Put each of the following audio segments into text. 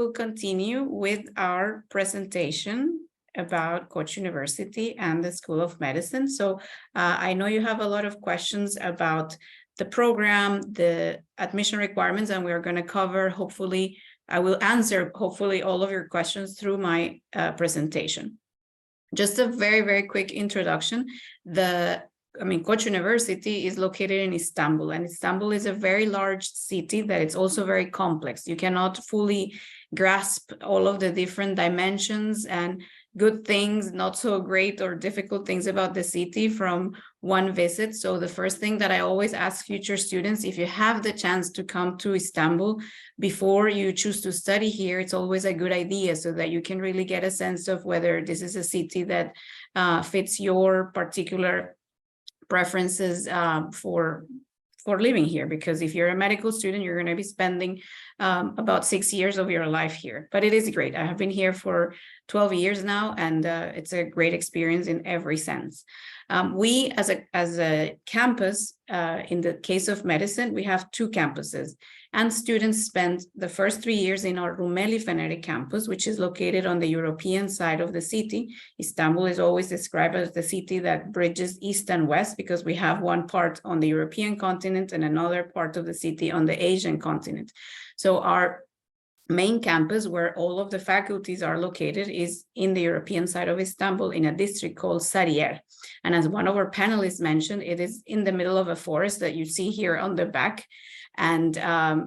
We'll continue with our presentation about Koç University and the School of Medicine. So I know you have a lot of questions about the program, the admission requirements, and we're going to cover, hopefully, I will answer hopefully all of your questions through my presentation. Just a very, very quick introduction. Koç University is located in Istanbul, and Istanbul is a very large city that it's also very complex. You cannot fully grasp all of the different dimensions and good things, not so great or difficult things about the city from one visit. So the first thing that I always ask future students, if you have the chance to come to Istanbul before you choose to study here, it's always a good idea so that you can really get a sense of whether this is a city that fits your particular preferences for living here, because if you're a medical student, you're going to be spending about 6 years of your life here. But it is great. I have been here for 12 years now, and it's a great experience in every sense. We, as a campus, in the case of medicine, we have 2 campuses, and students spend the first 3 years in our Rumeli Feneri campus, which is located on the European side of the city. Istanbul is always described as the city that bridges east and west, because we have one part on the European continent and another part of the city on the Asian continent. So our main campus, where all of the faculties are located, is in the European side of Istanbul in a district called Sarıyer. And as one of our panelists mentioned, it is in the middle of a forest that you see here on the back, and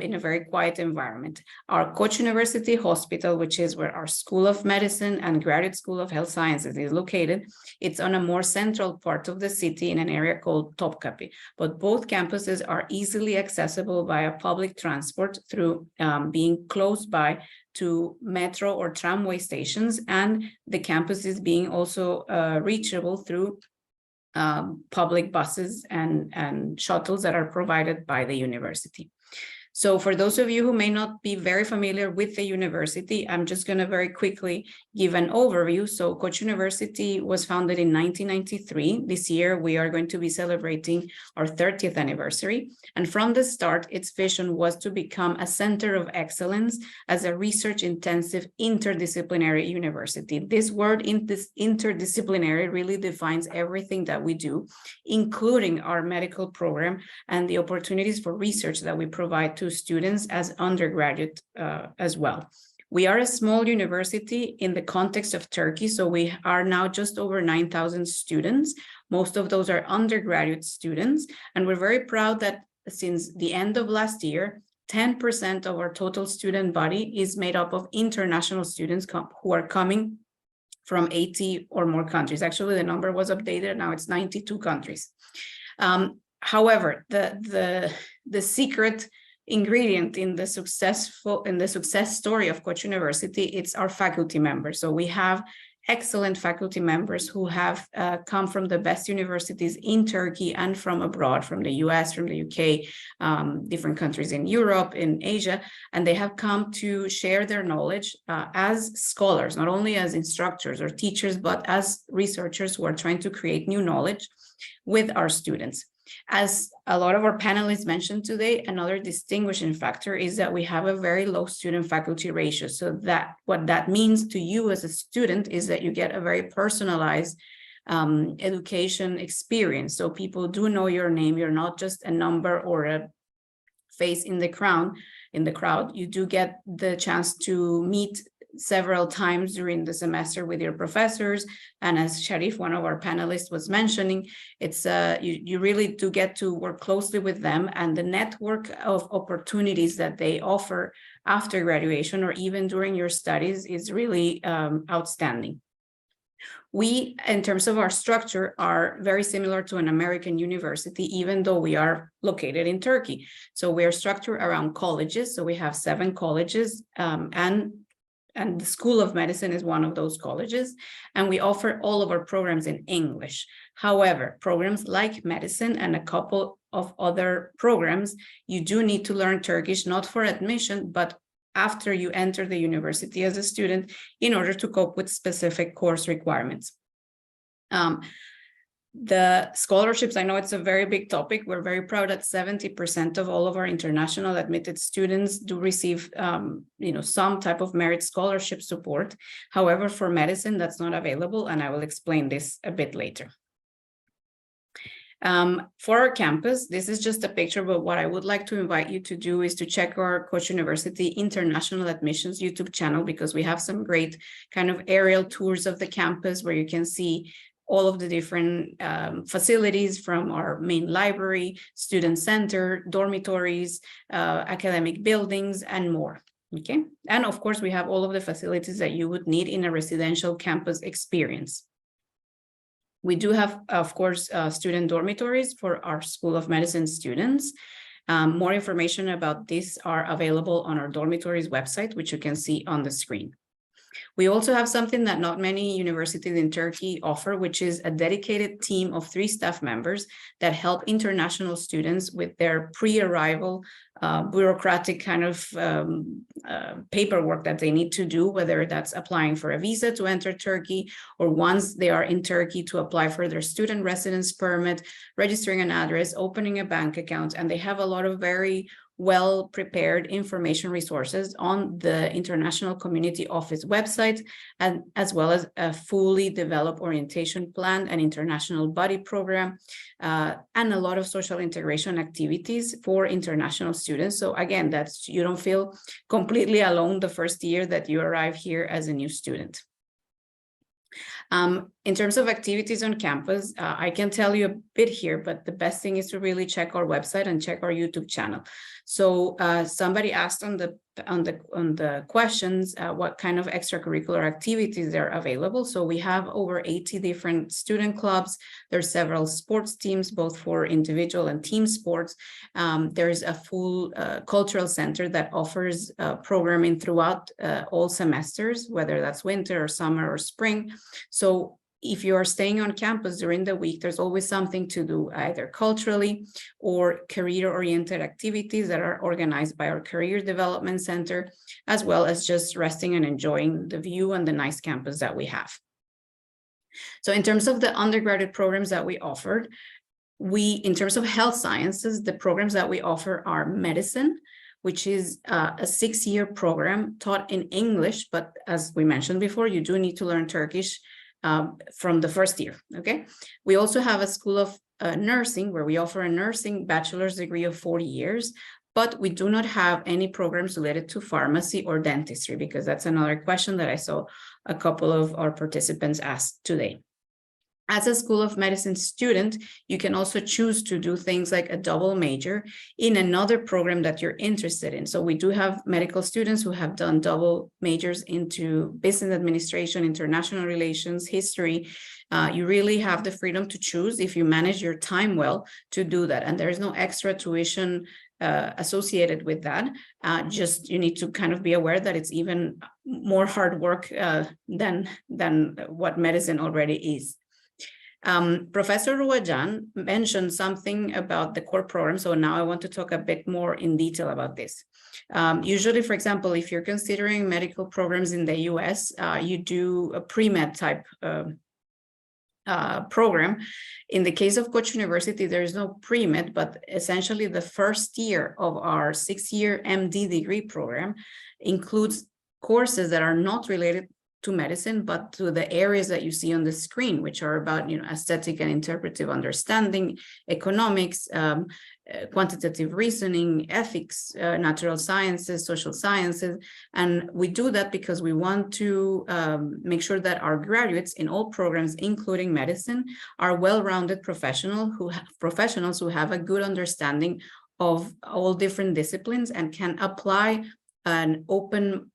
in a very quiet environment. Our Koç University Hospital, which is where our School of Medicine and Graduate School of Health Sciences is located, it's on a more central part of the city in an area called Topkapi. But both campuses are easily accessible via public transport through being close by to metro or tramway stations, and the campus is being also reachable through public buses and shuttles that are provided by the university. So for those of you who may not be very familiar with the university, I'm just going to very quickly give an overview. So Koç University was founded in 1993. This year, we are going to be celebrating our 30th anniversary. And from the start, its vision was to become a center of excellence as a research-intensive interdisciplinary university. This word interdisciplinary really defines everything that we do, including our medical program and the opportunities for research that we provide to students as undergraduate as well. We are a small university in the context of Turkey, so we are now just over 9,000 students. Most of those are undergraduate students, and we're very proud that since the end of last year, 10% of our total student body is made up of international students who are coming from 80 or more countries. Actually, the number was updated, now it's 92 countries. However, the secret ingredient in the success story of Koç University, it's our faculty members. So we have excellent faculty members who have come from the best universities in Turkey and from abroad, from the US, from the UK, different countries in Europe, in Asia, and they have come to share their knowledge as scholars, not only as instructors or teachers, but as researchers who are trying to create new knowledge with our students. As a lot of our panelists mentioned today, another distinguishing factor is that we have a very low student-faculty ratio. So that what that means to you as a student is that you get a very personalized education experience. So people do know your name. You're not just a number or a face in the crowd. You do get the chance to meet several times during the semester with your professors, and as Sharif, one of our panelists, was mentioning, it's you really do get to work closely with them, and the network of opportunities that they offer after graduation or even during your studies is really outstanding. We, in terms of our structure, are very similar to an American university, even though we are located in Turkey. So we are structured around colleges. So we have 7 colleges, and the School of Medicine is one of those colleges, and we offer all of our programs in English. However, programs like medicine and a couple of other programs, you do need to learn Turkish, not for admission, but after you enter the university as a student in order to cope with specific course requirements. The scholarships, I know it's a very big topic. We're very proud that 70% of all of our international admitted students do receive, some type of merit scholarship support. However, for medicine, that's not available, and I will explain this a bit later. For our campus, this is just a picture, but what I would like to invite you to do is to check our Koç University International Admissions YouTube channel, because we have some great kind of aerial tours of the campus where you can see all of the different facilities from our main library, student center, dormitories, academic buildings, and more. Okay, and of course, we have all of the facilities that you would need in a residential campus experience. We do have, of course, student dormitories for our School of Medicine students. More information about this are available on our dormitories website, which you can see on the screen. We also have something that not many universities in Turkey offer, which is a dedicated team of 3 staff members that help international students with their pre-arrival bureaucratic kind of paperwork that they need to do, whether that's applying for a visa to enter Turkey, or once they are in Turkey to apply for their student residence permit, registering an address, opening a bank account, and they have a lot of very well-prepared information resources on the International Community Office website, and as well as a fully developed orientation plan, an international buddy program, and a lot of social integration activities for international students. So again, that's, you don't feel completely alone the first year that you arrive here as a new student. In terms of activities on campus, I can tell you a bit here, but the best thing is to really check our website and check our YouTube channel. So somebody asked on the questions what kind of extracurricular activities are available. So we have over 80 different student clubs. There's several sports teams, both for individual and team sports. There's a full cultural center that offers programming throughout all semesters, whether that's winter or summer or spring. So if you are staying on campus during the week, there's always something to do, either culturally or career-oriented activities that are organized by our Career Development Center, as well as just resting and enjoying the view and the nice campus that we have. So in terms of the undergraduate programs that we offered, in terms of health sciences, the programs that we offer are medicine, which is a 6-year program taught in English, but as we mentioned before, you do need to learn Turkish from the first year, okay? We also have a School of Nursing, where we offer a nursing bachelor's degree of 40 years, but we do not have any programs related to pharmacy or dentistry, because that's another question that I saw a couple of our participants ask today. As a School of Medicine student, you can also choose to do things like a double major in another program that you're interested in. So we do have medical students who have done double majors into business administration, international relations, history. You really have the freedom to choose, if you manage your time well, to do that. And there is no extra tuition associated with that. Just you need to kind of be aware that it's even more hard work than what medicine already is. Professor Ruajan mentioned something about the core program, so now I want to talk a bit more in detail about this. Usually, for example, if you're considering medical programs in the US, you do a pre-med type program. In the case of Koç University, there is no pre-med, but essentially the first year of our 6-year MD degree program includes courses that are not related to medicine, but to the areas that you see on the screen, which are about, aesthetic and interpretive understanding, economics, quantitative reasoning, ethics, natural sciences, social sciences. And we do that because we want to make sure that our graduates in all programs, including medicine, are well-rounded professionals who have a good understanding of all different disciplines and can apply an open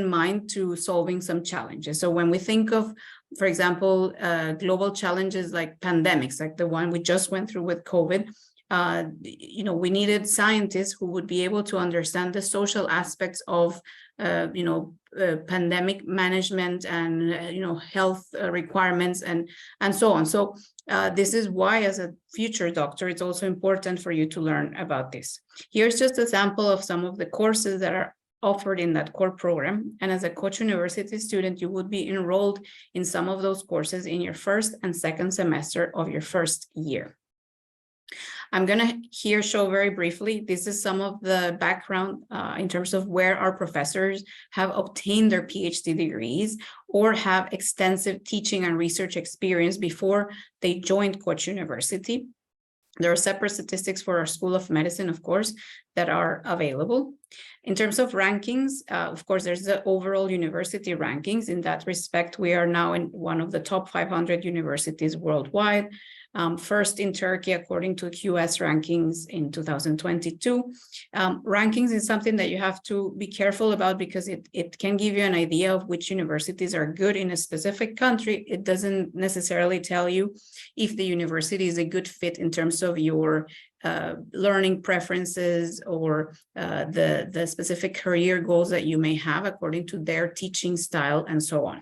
mind to solving some challenges. So when we think of, for example, global challenges like pandemics, like the one we just went through with COVID, we needed scientists who would be able to understand the social aspects of, pandemic management and, health requirements and so on. So this is why, as a future doctor, it's also important for you to learn about this. Here's just a sample of some of the courses that are offered in that core program. And as a Koç University student, you would be enrolled in some of those courses in your first and second semester of your first year. I'm going to here show very briefly, this is some of the background in terms of where our professors have obtained their PhD degrees or have extensive teaching and research experience before they joined Koç University. There are separate statistics for our School of Medicine, of course, that are available. In terms of rankings, of course, there's the overall university rankings. In that respect, we are now in one of the top 500 universities worldwide. First in Turkey, according to QS rankings in 2022. Rankings is something that you have to be careful about because it can give you an idea of which universities are good in a specific country. It doesn't necessarily tell you if the university is a good fit in terms of your learning preferences or the specific career goals that you may have according to their teaching style and so on.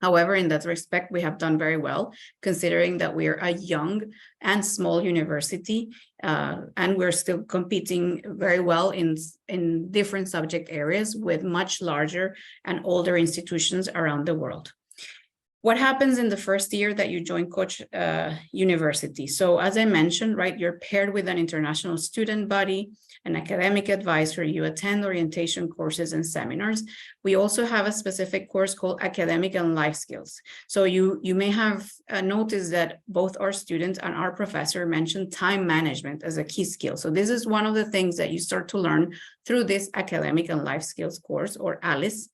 However, in that respect, we have done very well, considering that we are a young and small university, and we're still competing very well in different subject areas with much larger and older institutions around the world. What happens in the first year that you join Koç University? So as I mentioned, right, you're paired with an international student body, an academic advisor, you attend orientation courses and seminars. We also have a specific course called Academic and Life Skills. So you may have noticed that both our students and our professor mentioned time management as a key skill. So this is one of the things that you start to learn through this Academic and Life Skills course, or ALICE,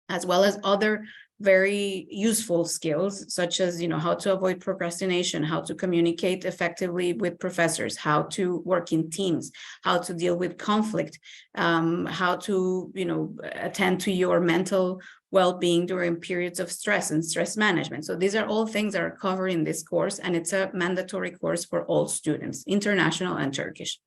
as well as other very useful skills, such as, how to avoid procrastination, how to communicate effectively with professors, how to work in teams, how to deal with conflict, how to, attend to your mental well-being during periods of stress and stress management. So these are all things that are covered in this course, and it's a mandatory course for all students, international and Turkish.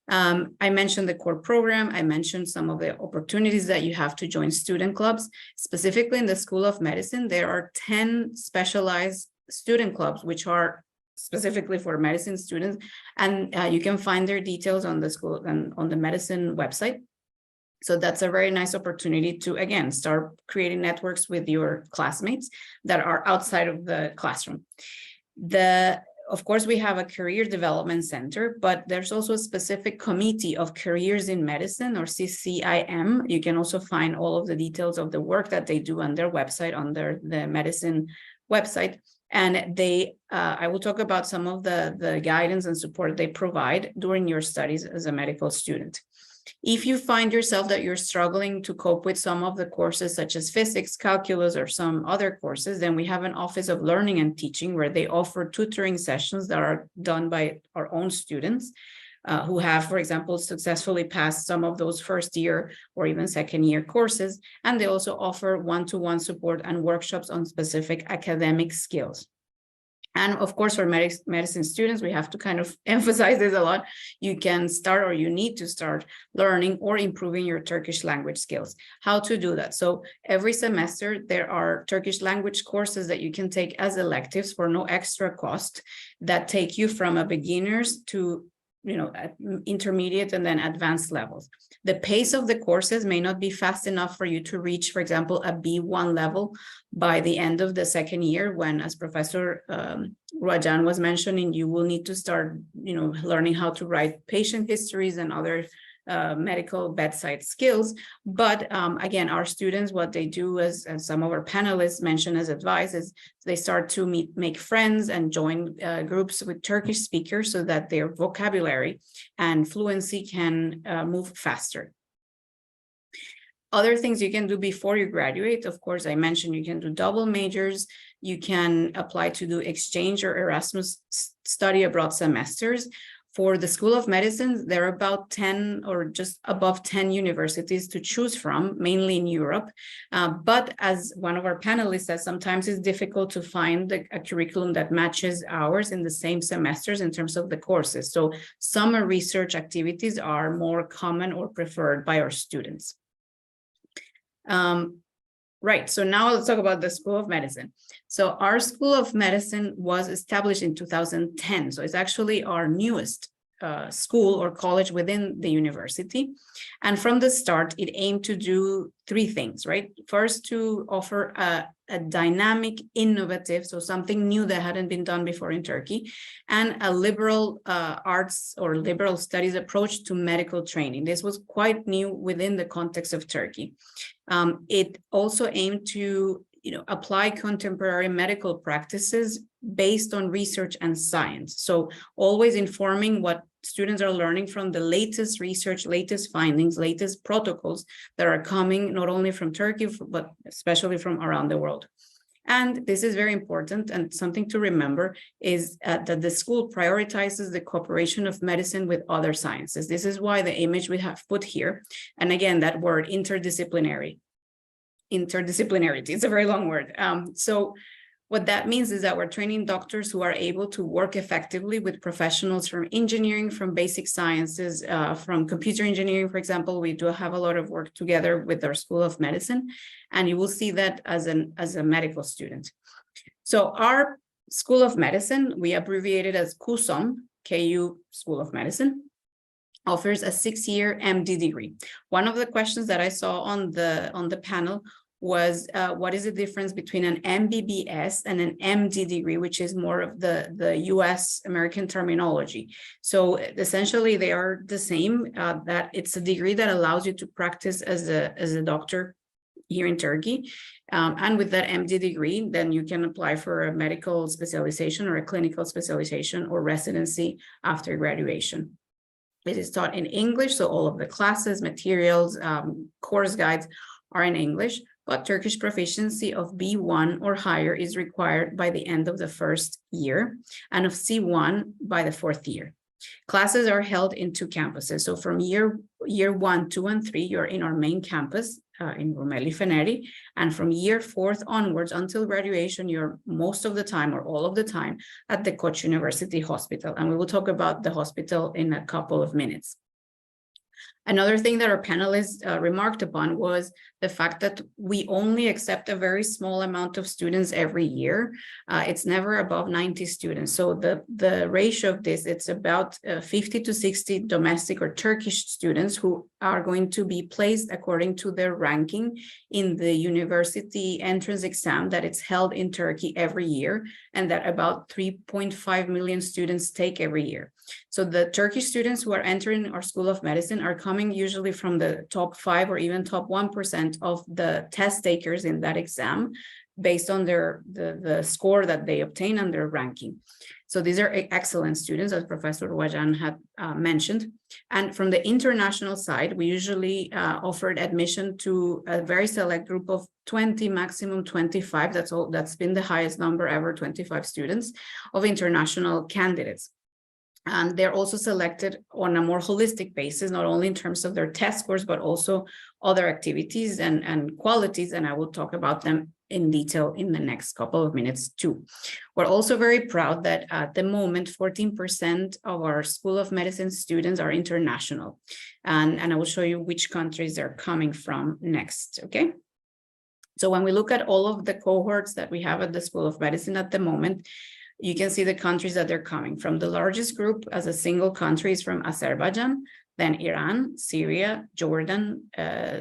I mentioned the core program. I mentioned some of the opportunities that you have to join student clubs. Specifically in the School of Medicine, there are 10 specialized student clubs, which are specifically for medicine students. And you can find their details on the school and on the medicine website. So that's a very nice opportunity to, again, start creating networks with your classmates that are outside of the classroom. Of course, we have a career development center, but there's also a specific committee of careers in medicine, or CCIM. You can also find all of the details of the work that they do on their website, on the medicine website. And I will talk about some of the guidance and support they provide during your studies as a medical student. If you find yourself that you're struggling to cope with some of the courses, such as physics, calculus, or some other courses, then we have an Office of Learning and Teaching where they offer tutoring sessions that are done by our own students who have, for example, successfully passed some of those first year or even second year courses. And they also offer one-to-one support and workshops on specific academic skills. And of course, for medicine students, we have to kind of emphasize this a lot. You can start, or you need to start, learning or improving your Turkish language skills. How to do that? So every semester, there are Turkish language courses that you can take as electives for no extra cost that take you from a beginners to intermediate and then advanced levels. The pace of the courses may not be fast enough for you to reach, for example, a B1 level by the end of the second year, when, as Professor Rajan was mentioning, you will need to start, learning how to write patient histories and other medical bedside skills. But again, our students, what they do, as some of our panelists mentioned as advice, is they start to make friends and join groups with Turkish speakers so that their vocabulary and fluency can move faster. Other things you can do before you graduate, of course, I mentioned you can do double majors. You can apply to do exchange or Erasmus study abroad semesters. For the School of Medicine, there are about 10 or just above 10 universities to choose from, mainly in Europe. But as one of our panelists says, sometimes it's difficult to find a curriculum that matches ours in the same semesters in terms of the courses. So summer research activities are more common or preferred by our students. Right, so now let's talk about the School of Medicine. So our School of Medicine was established in 2010, so it's actually our newest school or college within the university. And from the start, it aimed to do three things, right? First, to offer a dynamic, innovative, so something new that hadn't been done before in Turkey, and a liberal arts or liberal studies approach to medical training. This was quite new within the context of Turkey. It also aimed to apply contemporary medical practices based on research and science. So always informing what students are learning from the latest research, latest findings, latest protocols that are coming not only from Turkey, but especially from around the world. And this is very important, and something to remember is that the school prioritizes the cooperation of medicine with other sciences. This is why the image we have put here, and again, that word interdisciplinarity, it's a very long word. So what that means is that we're training doctors who are able to work effectively with professionals from engineering, from basic sciences, from computer engineering, for example. We do have a lot of work together with our School of Medicine, and you will see that as a medical student. So our School of Medicine, we abbreviate it as KUSOM, KU School of Medicine, offers a 6-year MD degree. One of the questions that I saw on the panel was what is the difference between an MBBS and an MD degree, which is more of the US American terminology. So essentially they are the same, that it's a degree that allows you to practice as a doctor here in Turkey. And with that MD degree, then you can apply for a medical specialization or a clinical specialization or residency after graduation. It is taught in English, so all of the classes, materials, course guides are in English, but Turkish proficiency of B1 or higher is required by the end of the first year and of C1 by the fourth year. Classes are held in 2 campuses. So from year 1, 2, and 3, you're in our main campus in Rumeli Feneri, and from year 4th onwards until graduation, you're most of the time or all of the time at the Koç University Hospital. And we will talk about the hospital in a couple of minutes. Another thing that our panelists remarked upon was the fact that we only accept a very small amount of students every year. It's never above 90 students. So the ratio of this, it's about 50 to 60 domestic or Turkish students who are going to be placed according to their ranking in the university entrance exam that it's held in Turkey every year, and that about 3.5 million students take every year. So the Turkish students who are entering our School of Medicine are coming usually from the top 5 or even top 1% of the test takers in that exam, based on the score that they obtain and their ranking. So these are excellent students, as Professor Wajan had mentioned. And from the international side, we usually offered admission to a very select group of 20, maximum 25. That's been the highest number ever, 25 students of international candidates. And they're also selected on a more holistic basis, not only in terms of their test scores, but also other activities and qualities. And I will talk about them in detail in the next couple of minutes too. We're also very proud that at the moment, 14% of our School of Medicine students are international. And I will show you which countries they're coming from next, okay? So when we look at all of the cohorts that we have at the School of Medicine at the moment, you can see the countries that they're coming from. The largest group as a single country is from Azerbaijan, then Iran, Syria, Jordan,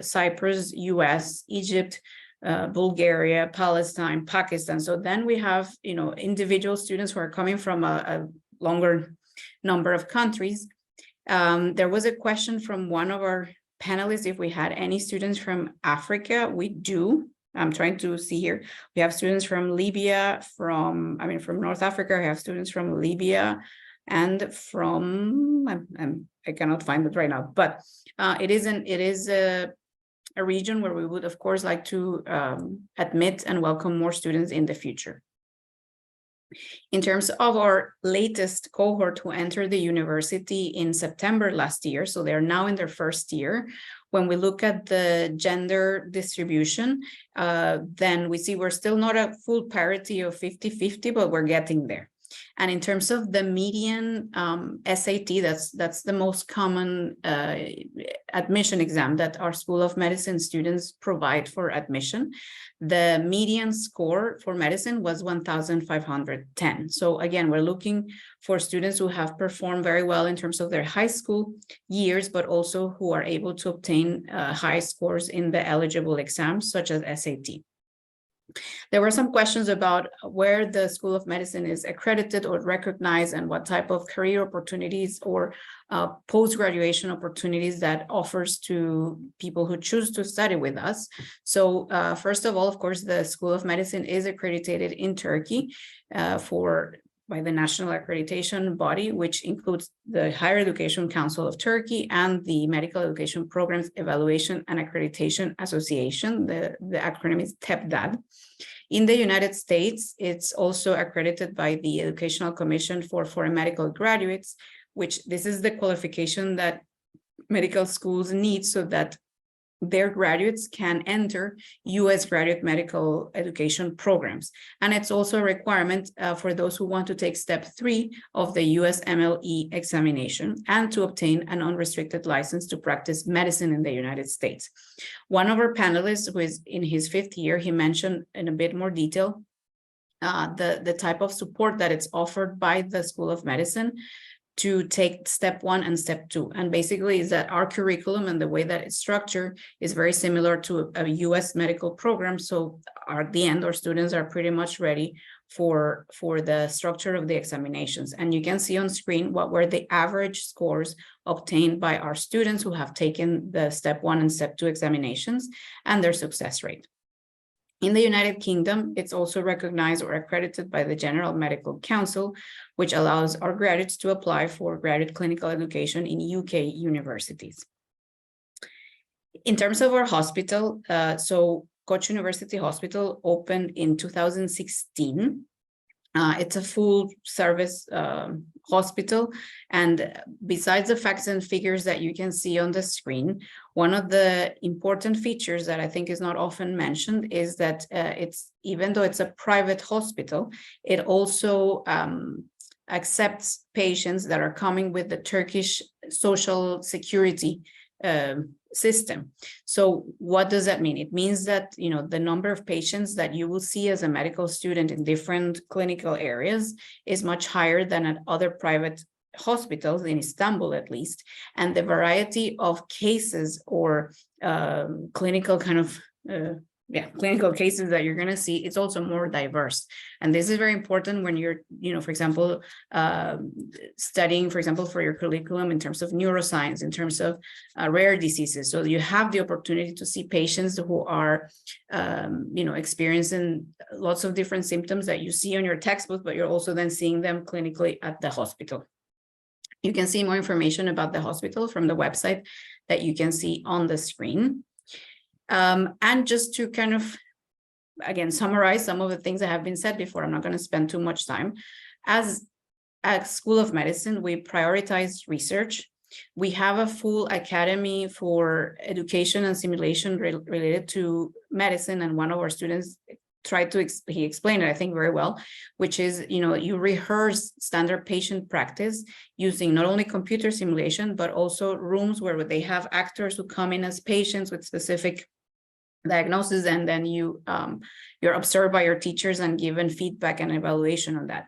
Cyprus, US, Egypt, Bulgaria, Palestine, Pakistan. So then we have, individual students who are coming from a longer number of countries. There was a question from one of our panelists if we had any students from Africa. We do. I'm trying to see here. We have students from Libya, from North Africa. We have students from Libya and from, I cannot find it right now, but it is a region where we would, of course, like to admit and welcome more students in the future. In terms of our latest cohort who entered the university in September last year, so they're now in their first year. When we look at the gender distribution, then we see we're still not at full parity of 50-50, but we're getting there. And in terms of the median SAT, that's the most common admission exam that our School of Medicine students provide for admission. The median score for medicine was 1,510. So again, we're looking for students who have performed very well in terms of their high school years, but also who are able to obtain high scores in the eligible exams, such as SAT. There were some questions about where the School of Medicine is accredited or recognized and what type of career opportunities or post-graduation opportunities that offers to people who choose to study with us. So first of all, of course, the School of Medicine is accredited in Turkey by the National Accreditation Body, which includes the Higher Education Council of Turkey and the Medical Education Programs Evaluation and Accreditation Association. The acronym is TEPDAD. In the United States, it's also accredited by the Educational Commission for Foreign Medical Graduates, which this is the qualification that medical schools need so that their graduates can enter U.S. graduate medical education programs. And it's also a requirement for those who want to take step 3 of the U.S. MLE examination and to obtain an unrestricted license to practice medicine in the United States. One of our panelists, who is in his 5th year, he mentioned in a bit more detail the type of support that it's offered by the School of Medicine to take step 1 and step 2. And basically is that our curriculum and the way that it's structured is very similar to a US medical program. So at the end, our students are pretty much ready for the structure of the examinations. And you can see on screen what were the average scores obtained by our students who have taken the step 1 and step 2 examinations and their success rate. In the United Kingdom, it's also recognized or accredited by the General Medical Council, which allows our graduates to apply for graduate clinical education in UK universities. In terms of our hospital, so Koç University Hospital opened in 2016. It's a full service hospital. And besides the facts and figures that you can see on the screen, one of the important features that I think is not often mentioned is that even though it's a private hospital, it also accepts patients that are coming with the Turkish social security system. So what does that mean? It means that, you know, the number of patients that you will see as a medical student in different clinical areas is much higher than at other private hospitals, in Istanbul at least, and the variety of cases or clinical kind of clinical cases that you're going to see, it's also more diverse. And this is very important when you're, you know, for example, studying, for example, for your curriculum in terms of neuroscience, in terms of rare diseases. So you have the opportunity to see patients who are, you know, experiencing lots of different symptoms that you see on your textbook, but you're also then seeing them clinically at the hospital. You can see more information about the hospital from the website that you can see on the screen. And just to kind of, again, summarize some of the things that have been said before, I'm not going to spend too much time. As a School of Medicine, we prioritize research. We have a full academy for education and simulation related to medicine. And one of our students tried to, he explained it, I think, very well, which is, you know, you rehearse standard patient practice using not only computer simulation, but also rooms where they have actors who come in as patients with specific diagnosis, and then you're observed by your teachers and given feedback and evaluation on that.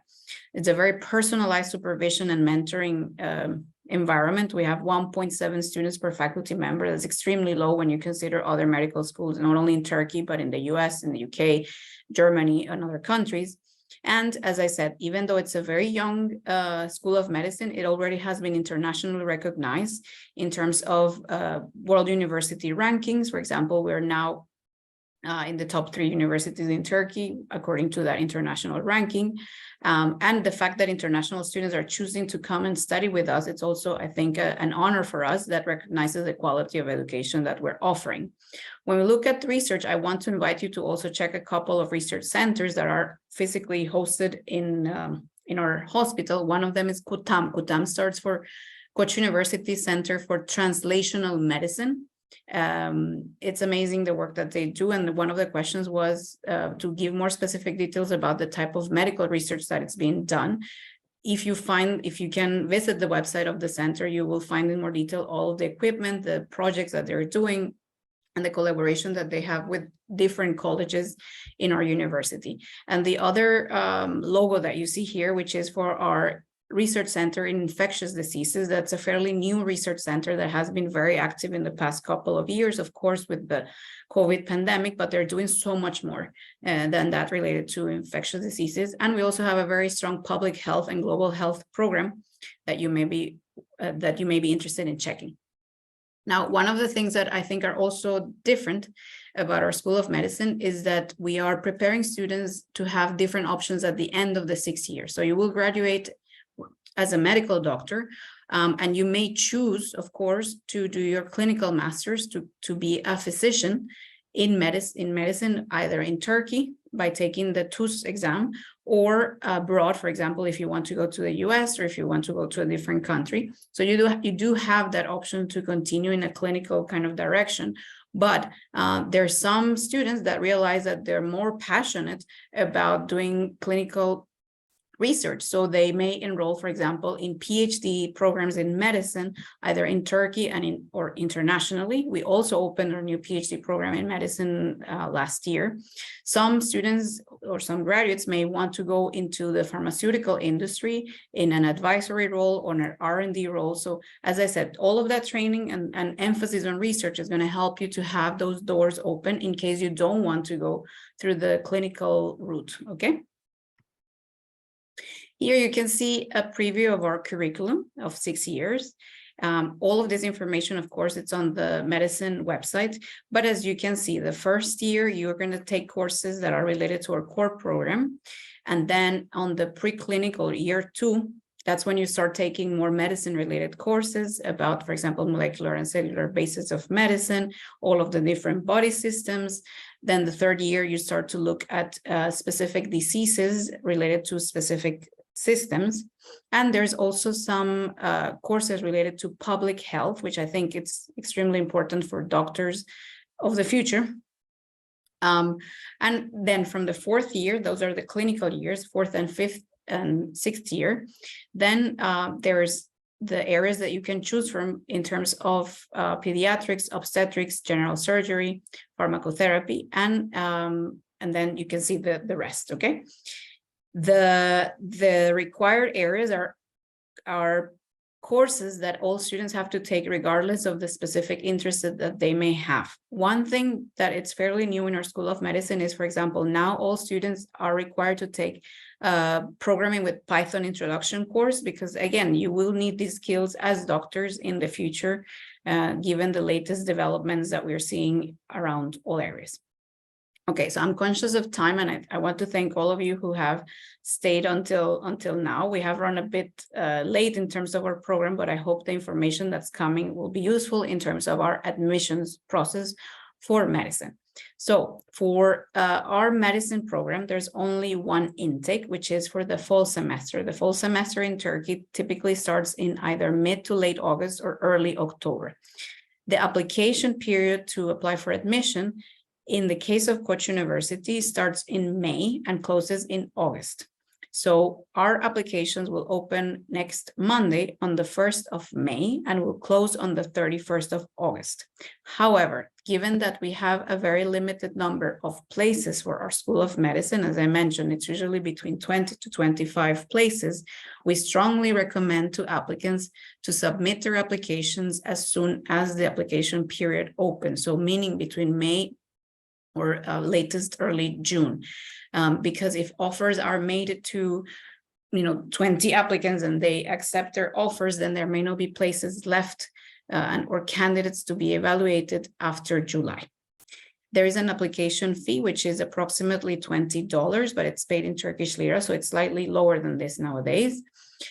It's a very personalized supervision and mentoring environment. We have 1.7 students per faculty member. That's extremely low when you consider other medical schools, not only in Turkey, but in the US, in the UK, Germany, and other countries. And as I said, even though it's a very young School of Medicine, it already has been internationally recognized in terms of World University rankings. For example, we're now in the top 3 universities in Turkey, according to that international ranking. And the fact that international students are choosing to come and study with us, it's also, I think, an honor for us that recognizes the quality of education that we're offering. When we look at research, I want to invite you to also check a couple of research centers that are physically hosted in our hospital. One of them is KUTAM. KUTAM stands for Koç University Center for Translational Medicine. It's amazing the work that they do. And one of the questions was to give more specific details about the type of medical research that it's being done. If you can visit the website of the center, you will find in more detail all of the equipment, the projects that they're doing, and the collaboration that they have with different colleges in our university. And the other logo that you see here, which is for our research center in infectious diseases, that's a fairly new research center that has been very active in the past couple of years, of course, with the COVID pandemic, but they're doing so much more than that related to infectious diseases. And we also have a very strong public health and global health program that you may be interested in checking. Now, one of the things that I think are also different about our School of Medicine is that we are preparing students to have different options at the end of the 6th year. So you will graduate as a medical doctor, and you may choose, of course, to do your clinical master's to be a physician in medicine, either in Turkey by taking the TUS exam, or abroad, for example, if you want to go to the US or if you want to go to a different country. So you do have that option to continue in a clinical kind of direction. But there's some students that realize that they're more passionate about doing clinical research. So they may enroll, for example, in PhD programs in medicine, either in Turkey or internationally. We also opened our new PhD program in medicine last year. Some students or some graduates may want to go into the pharmaceutical industry in an advisory role or an R&D role. So as I said, all of that training and emphasis on research is going to help you to have those doors open in case you don't want to go through the clinical route, okay? Here you can see a preview of our curriculum of 6 years. All of this information, of course, it's on the medicine website. But as you can see, the first year, you're going to take courses that are related to our core program. And then on the preclinical year 2, that's when you start taking more medicine-related courses about, for example, molecular and cellular basis of medicine, all of the different body systems. Then the 3rd year, you start to look at specific diseases related to specific systems. And there's also some courses related to public health, which I think it's extremely important for doctors of the future. And then from the 4th year, those are the clinical years, 4th and 5th and 6th year. Then there's the areas that you can choose from in terms of pediatrics, obstetrics, general surgery, pharmacotherapy, and then you can see the rest, okay? The required areas are courses that all students have to take regardless of the specific interest that they may have. One thing that it's fairly new in our School of Medicine is, for example, now all students are required to take programming with Python introduction course, because again, you will need these skills as doctors in the future, given the latest developments that we're seeing around all areas. Okay, so I'm conscious of time, and I want to thank all of you who have stayed until now. We have run a bit late in terms of our program, but I hope the information that's coming will be useful in terms of our admissions process for medicine. So for our medicine program, there's only one intake, which is for the fall semester. The fall semester in Turkey typically starts in either mid to late August or early October. The application period to apply for admission in the case of Koç University starts in May and closes in August. So our applications will open next Monday on the 1st of May and will close on the 31st of August. However, given that we have a very limited number of places for our School of Medicine, as I mentioned, it's usually between 20 to 25 places, we strongly recommend to applicants to submit their applications as soon as the application period opens. So meaning between May or latest early June, because if offers are made to 20 applicants and they accept their offers, then there may not be places left or candidates to be evaluated after July. There is an application fee, which is approximately $20, but it's paid in Turkish lira, so it's slightly lower than this nowadays.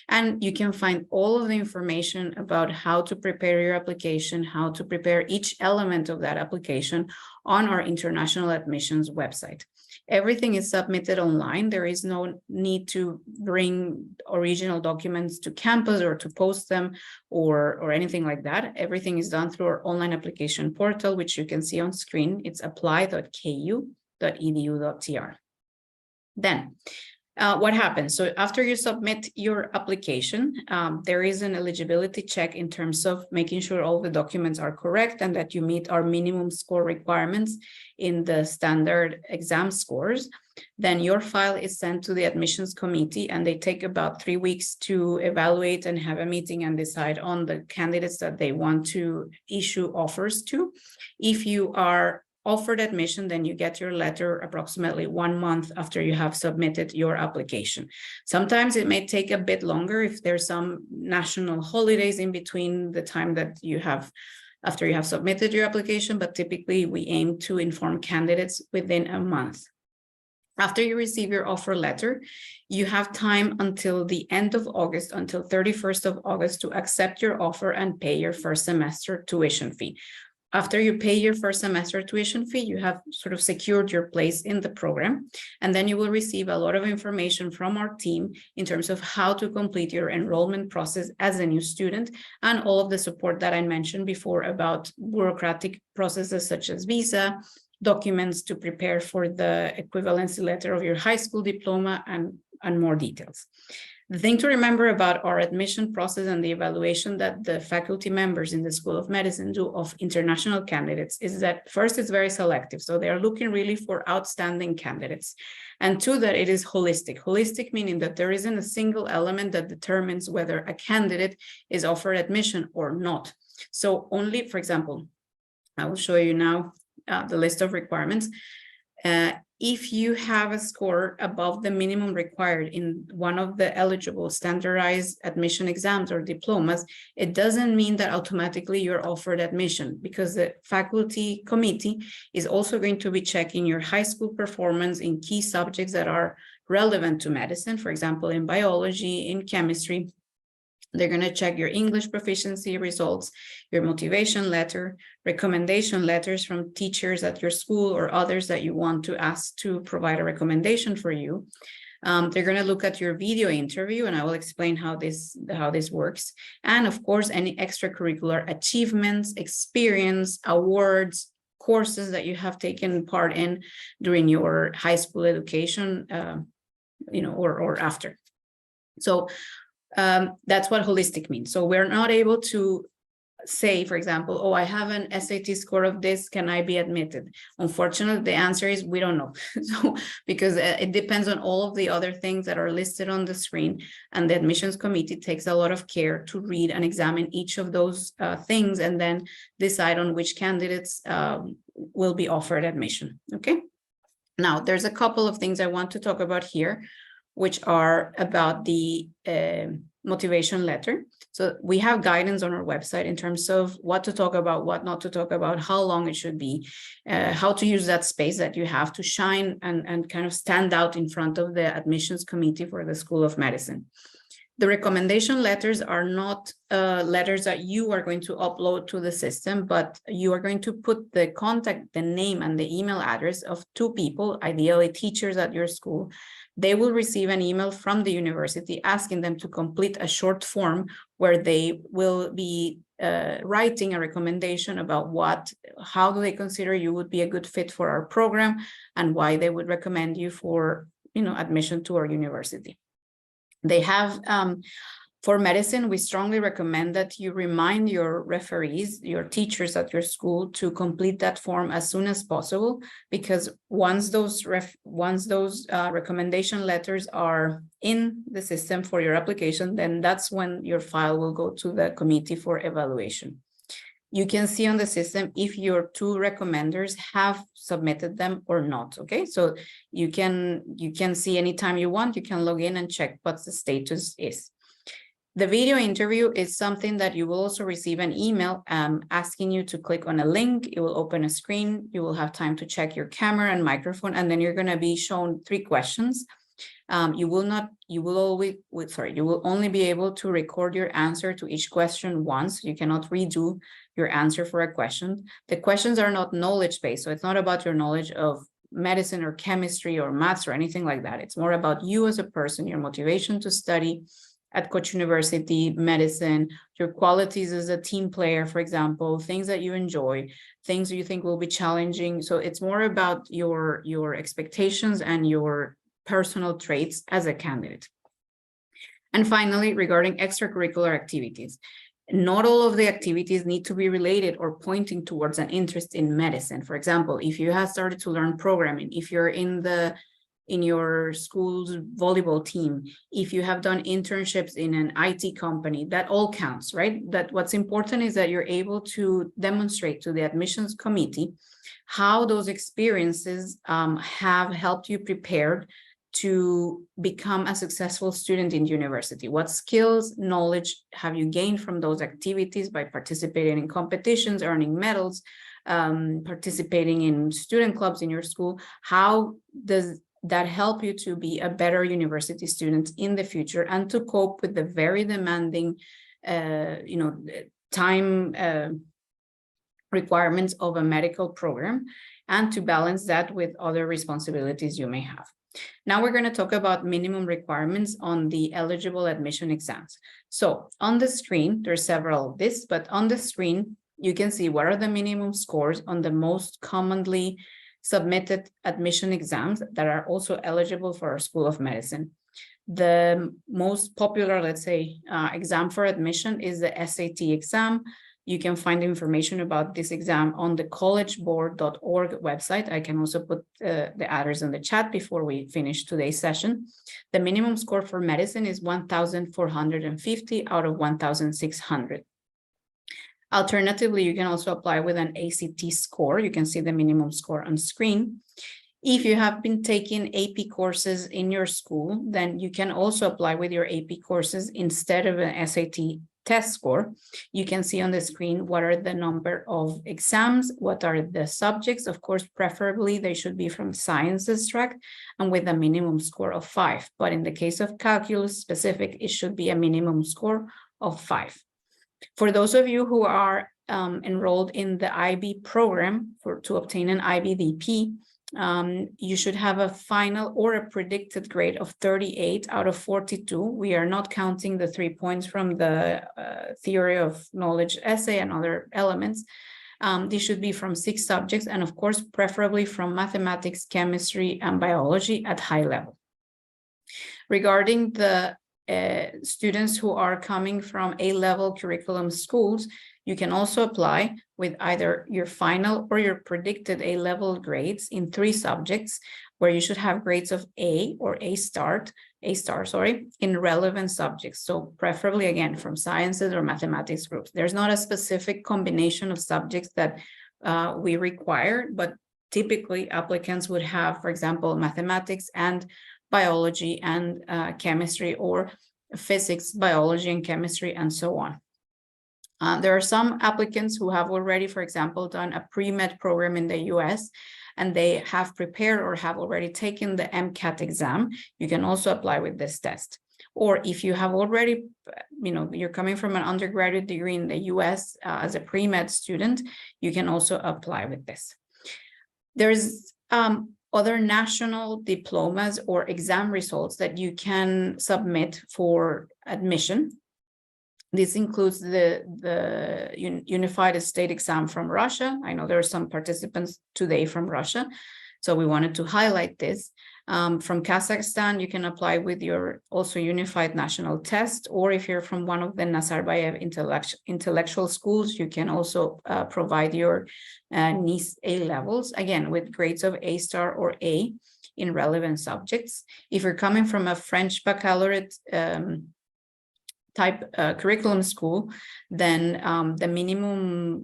And you can find all of the information about how to prepare your application, how to prepare each element of that application on our international admissions website. Everything is submitted online. There is no need to bring original documents to campus or to post them or anything like that. Everything is done through our online application portal, which you can see on screen. It's apply.ku.edu.tr. Then, what happens? So after you submit your application, there is an eligibility check in terms of making sure all the documents are correct and that you meet our minimum score requirements in the standard exam scores. Then your file is sent to the admissions committee, and they take about 3 weeks to evaluate and have a meeting and decide on the candidates that they want to issue offers to. If you are offered admission, then you get your letter approximately 1 month after you have submitted your application. Sometimes it may take a bit longer if there's some national holidays in between the time that you have after you have submitted your application, but typically we aim to inform candidates within a month. After you receive your offer letter, you have time until the end of August, until 31st of August, to accept your offer and pay your first semester tuition fee. After you pay your first semester tuition fee, you have sort of secured your place in the program, and then you will receive a lot of information from our team in terms of how to complete your enrollment process as a new student, and all of the support that I mentioned before about bureaucratic processes such as visa, documents to prepare for the equivalency letter of your high school diploma, and more details. The thing to remember about our admission process and the evaluation that the faculty members in the School of Medicine do of international candidates is that first, it's very selective. So they are looking really for outstanding candidates. And two, that it is holistic. Holistic meaning that there isn't a single element that determines whether a candidate is offered admission or not. So only, for example, I will show you now the list of requirements. If you have a score above the minimum required in one of the eligible standardized admission exams or diplomas, it doesn't mean that automatically you're offered admission, because the faculty committee is also going to be checking your high school performance in key subjects that are relevant to medicine, for example, in biology, in chemistry. They're going to check your English proficiency results, your motivation letter, recommendation letters from teachers at your school or others that you want to ask to provide a recommendation for you. They're going to look at your video interview, and I will explain how this works. And of course, any extracurricular achievements, experience, awards, courses that you have taken part in during your high school education, or after. So that's what holistic means. So we're not able to say, for example, oh, I have an SAT score of this, can I be admitted? Unfortunately, the answer is we don't know. So because it depends on all of the other things that are listed on the screen, and the admissions committee takes a lot of care to read and examine each of those things and then decide on which candidates will be offered admission. Okay. Now, there's a couple of things I want to talk about here, which are about the motivation letter. So we have guidance on our website in terms of what to talk about, what not to talk about, how long it should be, how to use that space that you have to shine and kind of stand out in front of the admissions committee for the School of Medicine. The recommendation letters are not letters that you are going to upload to the system, but you are going to put the contact, the name and the email address of 2 people, ideally teachers at your school. They will receive an email from the university asking them to complete a short form where they will be writing a recommendation about how do they consider you would be a good fit for our program and why they would recommend you for admission to our university. They have, for medicine, we strongly recommend that you remind your referees, your teachers at your school, to complete that form as soon as possible, because once those recommendation letters are in the system for your application, then that's when your file will go to the committee for evaluation. You can see on the system if your 2 recommenders have submitted them or not. Okay, so you can see anytime you want, you can log in and check what the status is. The video interview is something that you will also receive an email asking you to click on a link. It will open a screen. You will have time to check your camera and microphone, and then you're going to be shown 3 questions. You will only be able to record your answer to each question once. You cannot redo your answer for a question. The questions are not knowledge-based, so it's not about your knowledge of medicine or chemistry or maths or anything like that. It's more about you as a person, your motivation to study at Koç University medicine, your qualities as a team player, for example, things that you enjoy, things you think will be challenging. So it's more about your expectations and your personal traits as a candidate. And finally, regarding extracurricular activities, not all of the activities need to be related or pointing towards an interest in medicine. For example, if you have started to learn programming, if you're in your school's volleyball team, if you have done internships in an IT company, that all counts, right? That what's important is that you're able to demonstrate to the admissions committee how those experiences have helped you prepared to become a successful student in university. What skills, knowledge have you gained from those activities by participating in competitions, earning medals, participating in student clubs in your school? How does that help you to be a better university student in the future and to cope with the very demanding, time requirements of a medical program, and to balance that with other responsibilities you may have. Now we're going to talk about minimum requirements on the eligible admission exams. So on the screen, there's several of this, but on the screen, you can see what are the minimum scores on the most commonly submitted admission exams that are also eligible for our School of Medicine. The most popular, let's say, exam for admission is the SAT exam. You can find information about this exam on the collegeboard.org website. I can also put the address in the chat before we finish today's session. The minimum score for medicine is 1,450 out of 1,600. Alternatively, you can also apply with an ACT score. You can see the minimum score on screen. If you have been taking AP courses in your school, then you can also apply with your AP courses instead of an SAT test score. You can see on the screen what are the number of exams, what are the subjects. Of course, preferably they should be from sciences track and with a minimum score of 5. But in the case of calculus specific, it should be a minimum score of 5. For those of you who are enrolled in the IB program to obtain an IBDP, you should have a final or a predicted grade of 38 out of 42. We are not counting the 3 points from the theory of knowledge essay and other elements. These should be from 6 subjects, and of course, preferably from mathematics, chemistry, and biology at high level. Regarding the students who are coming from A-level curriculum schools, you can also apply with either your final or your predicted A-level grades in 3 subjects, where you should have grades of A or A star, in relevant subjects. So preferably, again, from sciences or mathematics groups. There's not a specific combination of subjects that we require, but typically applicants would have, for example, mathematics and biology and chemistry, or physics, biology, and chemistry, and so on. There are some applicants who have already, for example, done a pre-med program in the US, and they have prepared or have already taken the MCAT exam. You can also apply with this test. Or if you have already, you're coming from an undergraduate degree in the US as a pre-med student, you can also apply with this. There's other national diplomas or exam results that you can submit for admission. This includes the Unified State Exam from Russia. I know there are some participants today from Russia, so we wanted to highlight this. From Kazakhstan, you can apply with your also Unified National Test, or if you're from one of the Nazarbayev intellectual schools, you can also provide your NIS A levels, again, with grades of A star or A in relevant subjects. If you're coming from a French baccalaureate type curriculum school, then the minimum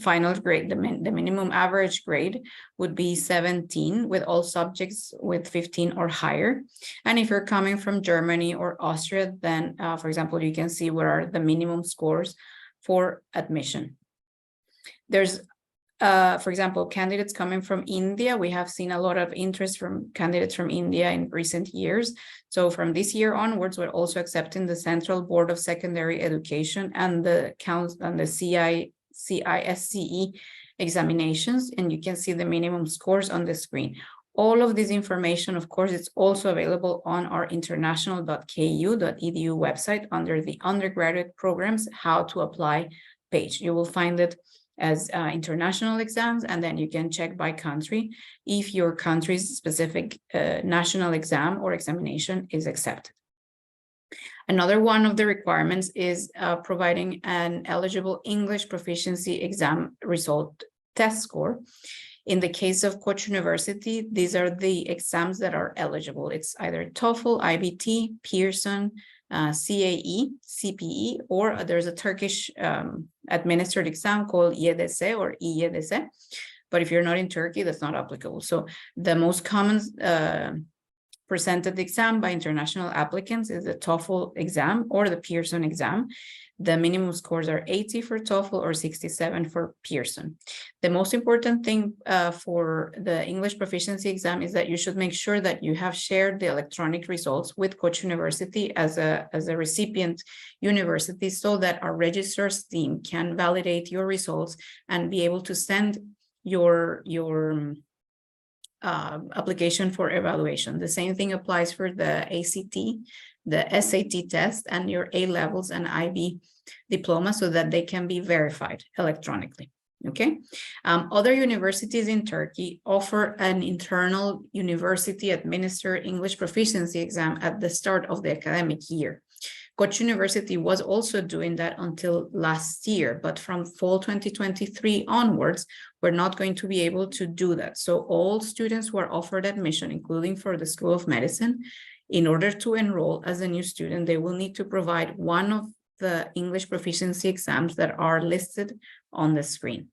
final grade, the minimum average grade would be 17, with all subjects with 15 or higher. And if you're coming from Germany or Austria, then, for example, you can see what are the minimum scores for admission. There's For example, candidates coming from India, we have seen a lot of interest from candidates from India in recent years. So from this year onwards, we're also accepting the Central Board of Secondary Education and the CISCE examinations, and you can see the minimum scores on the screen. All of this information, of course, it's also available on our international.ku.edu website under the undergraduate programs, how to apply page. You will find it as international exams, and then you can check by country if your country's specific national exam or examination is accepted. Another one of the requirements is providing an eligible English proficiency exam result test score. In the case of Koç University, these are the exams that are eligible. It's either TOEFL, IBT, Pearson, CAE, CPE, or there's a Turkish administered exam called YDS or İYDS. But if you're not in Turkey, that's not applicable. So the most common presented exam by international applicants is the TOEFL exam or the Pearson exam. The minimum scores are 80 for TOEFL or 67 for Pearson. The most important thing for the English proficiency exam is that you should make sure that you have shared the electronic results with Koç University as a recipient university, so that our registrar's team can validate your results and be able to send your application for evaluation. The same thing applies for the ACT, the SAT test, and your A levels and IB diploma, so that they can be verified electronically. Okay. Other universities in Turkey offer an internal university administered English proficiency exam at the start of the academic year. Koç University was also doing that until last year, but from fall 2023 onwards, we're not going to be able to do that. So all students who are offered admission, including for the School of Medicine, in order to enroll as a new student, they will need to provide one of the English proficiency exams that are listed on the screen.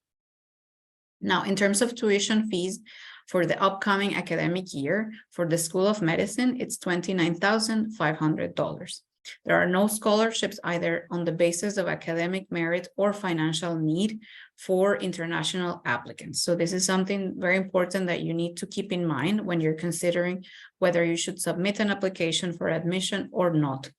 Now, in terms of tuition fees for the upcoming academic year, for the School of Medicine, it's $29,500. There are no scholarships either on the basis of academic merit or financial need for international applicants. So this is something very important that you need to keep in mind when you're considering whether you should submit an application for admission or not.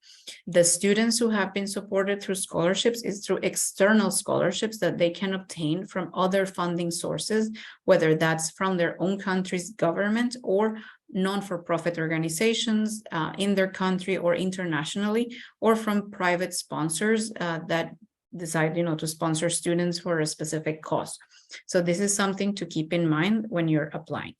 The students who have been supported through scholarships is through external scholarships that they can obtain from other funding sources, whether that's from their own country's government or non-for-profit organizations in their country or internationally, or from private sponsors that decide, to sponsor students for a specific cause. So this is something to keep in mind when you're applying.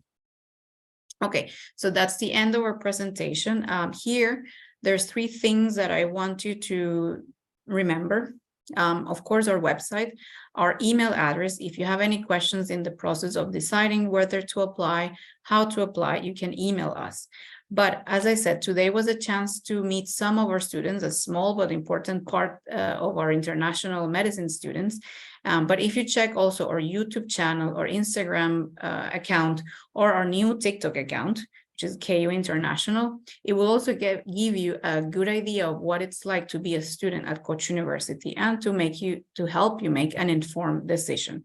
Okay, so that's the end of our presentation. Here, there's 3 things that I want you to remember. Of course, our website, our email address. If you have any questions in the process of deciding whether to apply, how to apply, you can email us. But as I said, today was a chance to meet some of our students, a small but important part of our international medicine students. But if you check also our YouTube channel or Instagram account or our new TikTok account, which is KU International, it will also give you a good idea of what it's like to be a student at Koç University and to help you make an informed decision.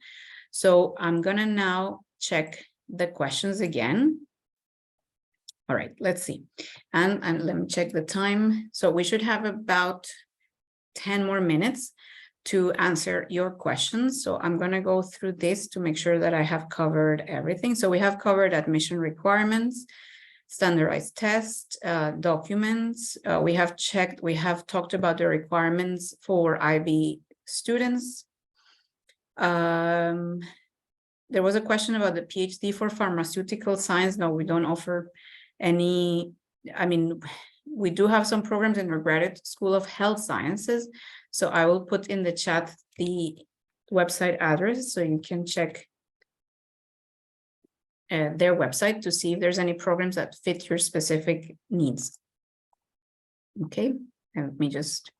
So I'm gonna now check the questions again. All right, let's see. And let me check the time. So we should have about 10 more minutes to answer your questions. So I'm going to go through this to make sure that I have covered everything. So we have covered admission requirements, standardized tests, documents. We have talked about the requirements for IB students. There was a question about the PhD for pharmaceutical science. No, we don't offer any. I mean, we do have some programs in our graduate school of health sciences. So I will put in the chat the website address so you can check their website to see if there's any programs that fit your specific needs. Okay, and let me just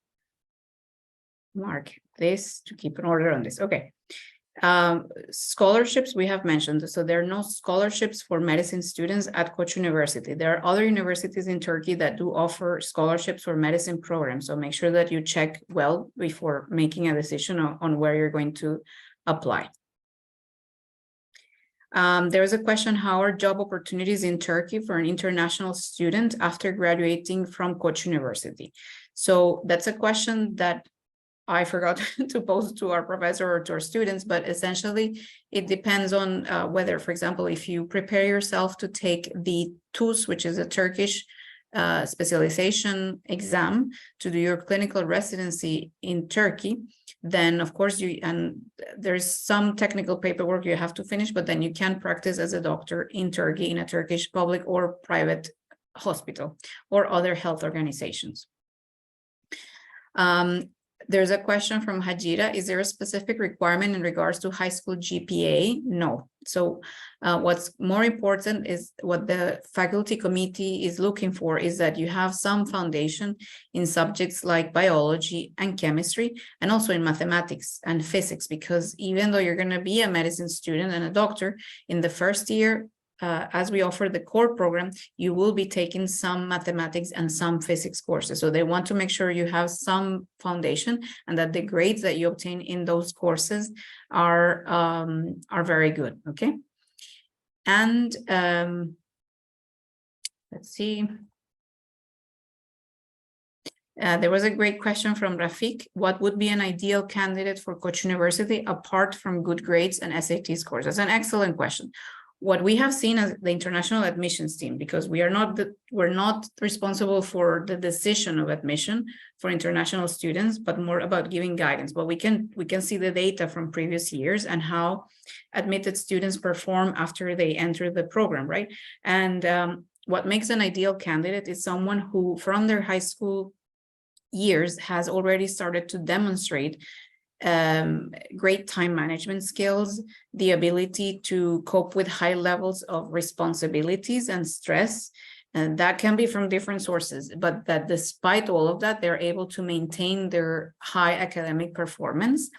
mark this to keep an order on this. Okay. Scholarships we have mentioned. So there are no scholarships for medicine students at Koç University. There are other universities in Turkey that do offer scholarships for medicine programs. So make sure that you check well before making a decision on where you're going to apply. There was a question, how are job opportunities in Turkey for an international student after graduating from Koç University? So that's a question that I forgot to pose to our professor or to our students, but essentially it depends on whether, for example, if you prepare yourself to take the TUS, which is a Turkish specialization exam to do your clinical residency in Turkey, then of course there's some technical paperwork you have to finish, but then you can practice as a doctor in Turkey in a Turkish public or private hospital or other health organizations. There's a question from Hajira. Is there a specific requirement in regards to high school GPA? No. So what's more important is what the faculty committee is looking for is that you have some foundation in subjects like biology and chemistry, and also in mathematics and physics, because even though you're going to be a medicine student and a doctor in the first year, as we offer the core program, you will be taking some mathematics and some physics courses. So they want to make sure you have some foundation and that the grades that you obtain in those courses are very good. Okay. And let's see. There was a great question from Rafik. What would be an ideal candidate for Koç University apart from good grades and SAT scores? That's an excellent question. What we have seen as the international admissions team, because we're not responsible for the decision of admission for international students, but more about giving guidance. But we can see the data from previous years and how admitted students perform after they enter the program, right? And what makes an ideal candidate is someone who, from their high school years, has already started to demonstrate great time management skills, the ability to cope with high levels of responsibilities and stress. And that can be from different sources, but that despite all of that, they're able to maintain their high academic performance.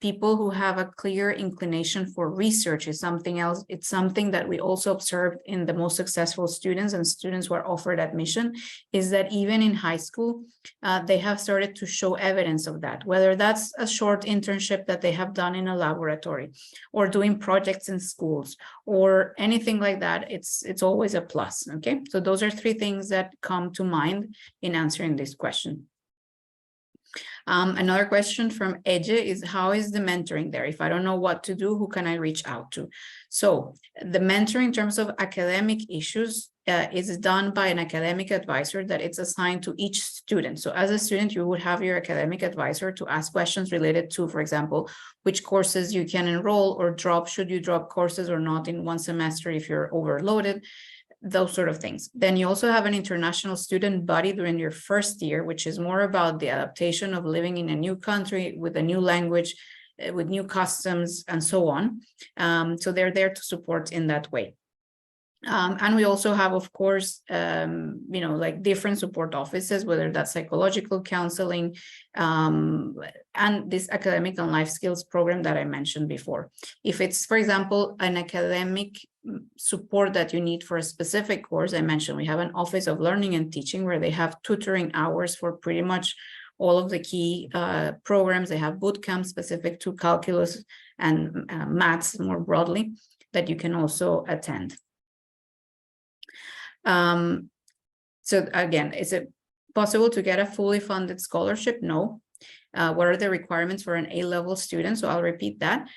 People who have a clear inclination for research is something else. It's something that we also observed in the most successful students and students who are offered admission, is that even in high school, they have started to show evidence of that, whether that's a short internship that they have done in a laboratory or doing projects in schools or anything like that. It's always a plus. Okay, so those are three things that come to mind in answering this question. Another question from Eje is, how is the mentoring there? If I don't know what to do, who can I reach out to? So the mentoring in terms of academic issues is done by an academic advisor that it's assigned to each student. So as a student, you would have your academic advisor to ask questions related to, for example, which courses you can enroll or drop, should you drop courses or not in one semester if you're overloaded, those sort of things. Then you also have an international student body during your first year, which is more about the adaptation of living in a new country with a new language, with new customs and so on. So they're there to support in that way. And we also have, of course, like different support offices, whether that's psychological counseling, and this academic and life skills program that I mentioned before. If it's, for example, an academic support that you need for a specific course, I mentioned we have an office of learning and teaching where they have tutoring hours for pretty much all of the key programs. They have boot camps specific to calculus and maths more broadly that you can also attend. So again, is it possible to get a fully funded scholarship? No. What are the requirements for an A-level student? So I'll repeat that.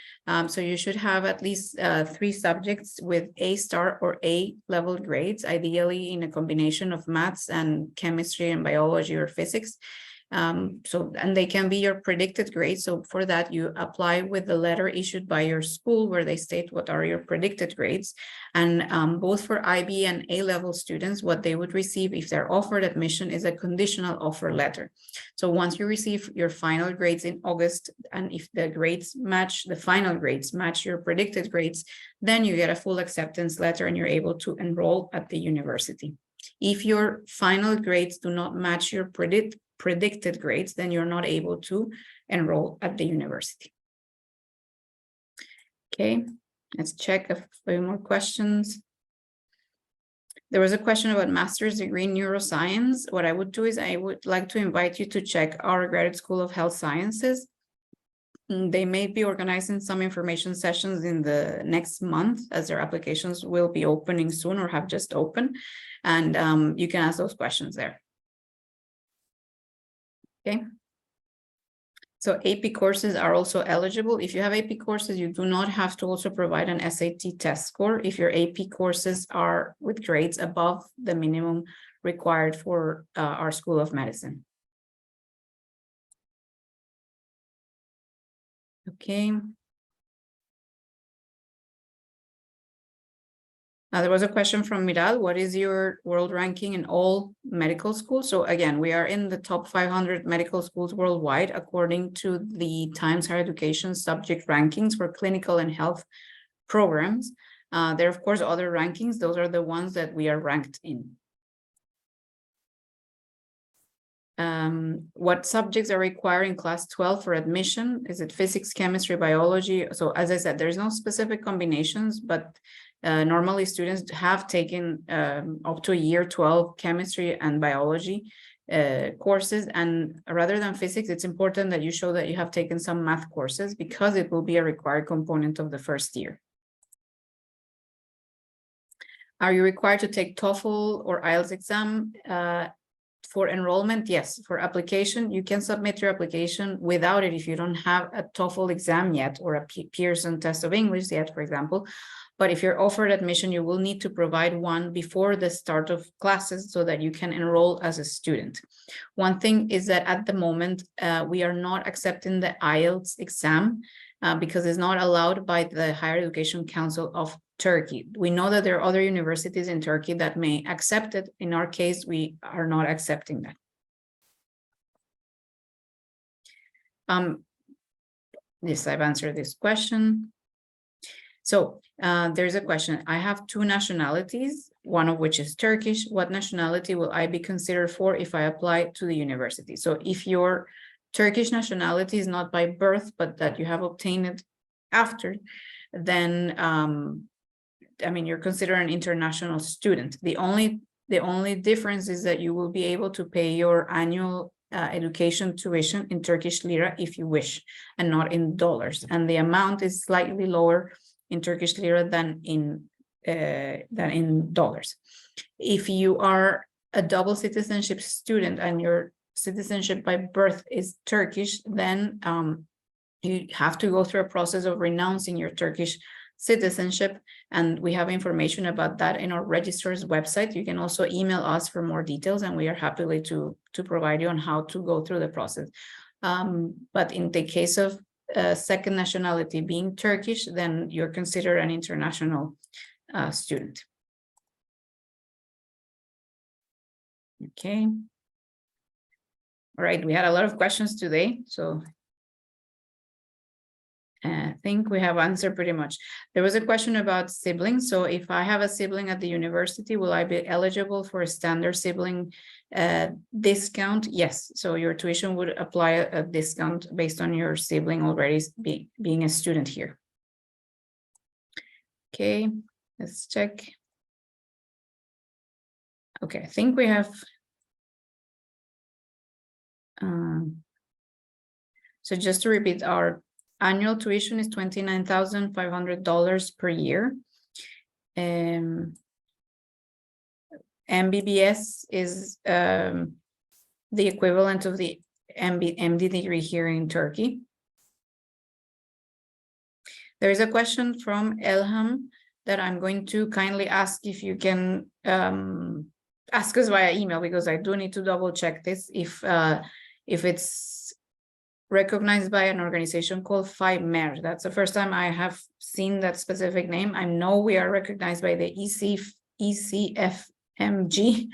So you should have at least 3 subjects with A star or A-level grades, ideally in a combination of maths and chemistry and biology or physics. And they can be your predicted grades. So for that, you apply with the letter issued by your school where they state what are your predicted grades. And both for IB and A-level students, what they would receive if they're offered admission is a conditional offer letter. So once you receive your final grades in August, and if the grades match, the final grades match your predicted grades, then you get a full acceptance letter and you're able to enroll at the university. If your final grades do not match your predicted grades, then you're not able to enroll at the university. Okay, let's check a few more questions. There was a question about master's degree in neuroscience. What I would do is I would like to invite you to check our Graduate School of Health Sciences They may be organizing some information sessions in the next month, as their applications will be opening soon or have just opened. And you can ask those questions there. Okay. So AP courses are also eligible. If you have AP courses, you do not have to also provide an SAT test score if your AP courses are with grades above the minimum required for our School of Medicine. Okay. There was a question from Miral. What is your world ranking in all medical schools? So again, we are in the top 500 medical schools worldwide, according to the Times Higher Education subject rankings for clinical and health programs. There are, of course, other rankings. Those are the ones that we are ranked in. What subjects are required in class 12 for admission? Is it physics, chemistry, biology? So as I said, there's no specific combinations, but normally students have taken up to year 12 chemistry and biology courses. And rather than physics, it's important that you show that you have taken some math courses because it will be a required component of the first year. Are you required to take TOEFL or IELTS exam? For enrollment, yes. For application, you can submit your application without it if you don't have a TOEFL exam yet or a Pearson test of English yet, for example. But if you're offered admission, you will need to provide one before the start of classes so that you can enroll as a student. One thing is that at the moment, we are not accepting the IELTS exam because it's not allowed by the Higher Education Council of Turkey. We know that there are other universities in Turkey that may accept it. In our case, we are not accepting that. Yes, I've answered this question. So there's a question. I have two nationalities, one of which is Turkish. What nationality will I be considered for if I apply to the university? So if your Turkish nationality is not by birth, but that you have obtained it after, then I mean, you're considered an international student. The only difference is that you will be able to pay your annual education tuition in Turkish lira if you wish, and not in dollars. And the amount is slightly lower in Turkish lira than in dollars. If you are a double citizenship student and your citizenship by birth is Turkish, then you have to go through a process of renouncing your Turkish citizenship, and we have information about that in our registrar's website. You can also email us for more details, and we are happy to provide you on how to go through the process. But in the case of second nationality being Turkish, then you're considered an international student. Okay. All right, we had a lot of questions today, so I think we have answered pretty much. There was a question about siblings. So if I have a sibling at the university, will I be eligible for a standard sibling discount? Yes. So your tuition would apply a discount based on your sibling already being a student here. Okay, let's check. Okay, I think we have. So just to repeat, our annual tuition is $29,500 per year. MBBS is the equivalent of the MD degree here in Turkey. There is a question from Elham that I'm going to kindly ask if you can ask us via email, because I do need to double check this if it's recognized by an organization called FIMER. That's the first time I have seen that specific name. I know we are recognized by the ECFMG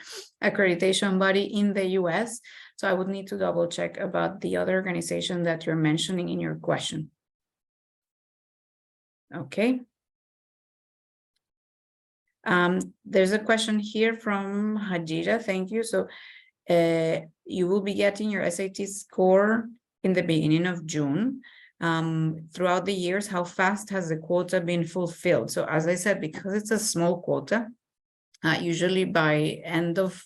accreditation body in the US. So I would need to double check about the other organization that you're mentioning in your question. Okay. There's a question here from Hajira. Thank you. So you will be getting your SAT score in the beginning of June. Throughout the years, how fast has the quota been fulfilled? So as I said, because it's a small quota, usually by end of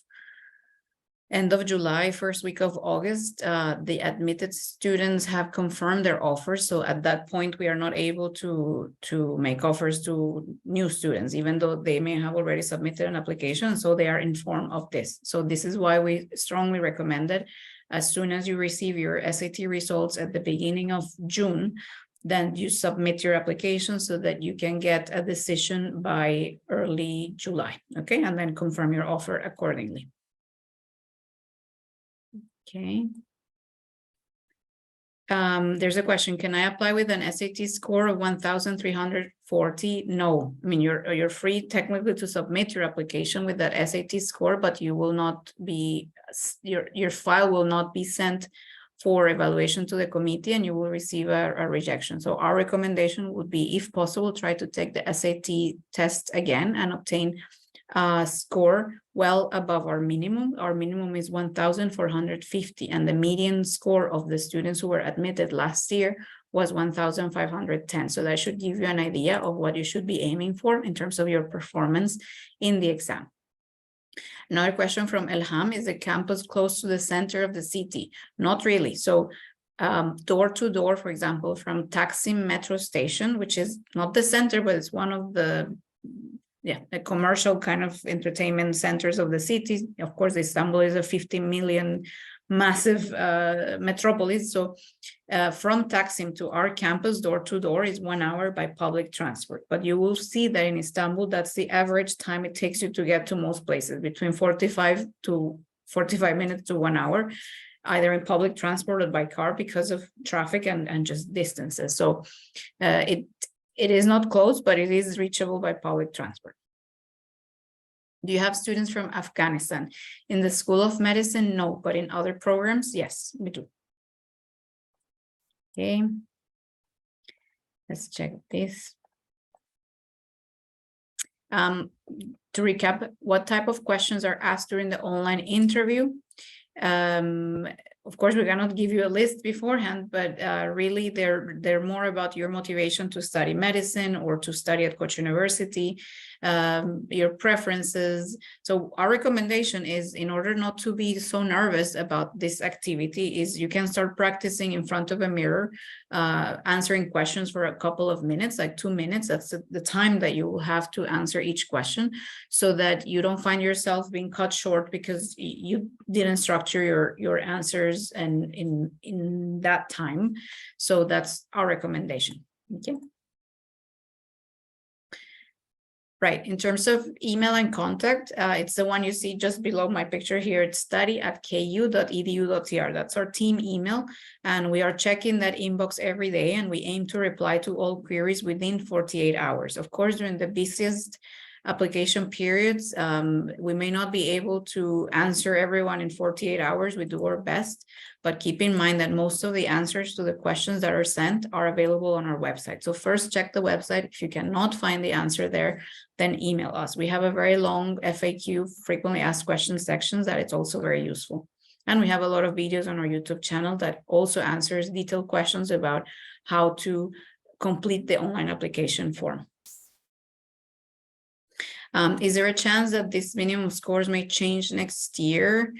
end of July, first week of August, the admitted students have confirmed their offers. So at that point, we are not able to make offers to new students, even though they may have already submitted an application. So they are informed of this. So this is why we strongly recommend it. As soon as you receive your SAT results at the beginning of June, then you submit your application so that you can get a decision by early July, okay? And then confirm your offer accordingly. Okay. There's a question. Can I apply with an SAT score of 1,340? No. I mean, you're free technically to submit your application with that SAT score, but you will not be, your file will not be sent for evaluation to the committee, and you will receive a rejection. So our recommendation would be, if possible, try to take the SAT test again and obtain score well above our minimum. Our minimum is 1,450, and the median score of the students who were admitted last year was 1,510. So that should give you an idea of what you should be aiming for in terms of your performance in the exam. Another question from Elham: is the campus close to the center of the city? Not really. So door to door, for example, from Taksim metro station, which is not the center, but it's one of the commercial kind of entertainment centers of the city. Of course, Istanbul is a 50 million massive metropolis. So from Taksim to our campus, door to door, is 1 hour by public transport. But you will see that in Istanbul, that's the average time it takes you to get to most places, between 45 minutes to 1 hour, either in public transport or by car, because of traffic and just distances. So it is not close, but it is reachable by public transport. Do you have students from Afghanistan? In the School of Medicine, no, but in other programs, yes, we do. Okay. Let's check this. To recap, what type of questions are asked during the online interview? Of course, we cannot give you a list beforehand, but really they're more about your motivation to study medicine or to study at Koç University, your preferences. So our recommendation is, in order not to be so nervous about this activity, is you can start practicing in front of a mirror, answering questions for a couple of minutes, like 2 minutes. That's the time that you will have to answer each question, so that you don't find yourself being cut short because you didn't structure your answers and in that time. So that's our recommendation. Okay. Right, in terms of email and contact, it's the one you see just below my picture here. It's study@ku.edu.tr. That's our team email, and we are checking that inbox every day, and we aim to reply to all queries within 48 hours. Of course, during the busiest application periods, we may not be able to answer everyone in 48 hours. We do our best, but keep in mind that most of the answers to the questions that are sent are available on our website. So first check the website. If you cannot find the answer there, then email us. We have a very long FAQ, frequently asked questions sections, that it's also very useful. And we have a lot of videos on our YouTube channel that also answers detailed questions about how to complete the online application form. Is there a chance that these minimum scores may change next year?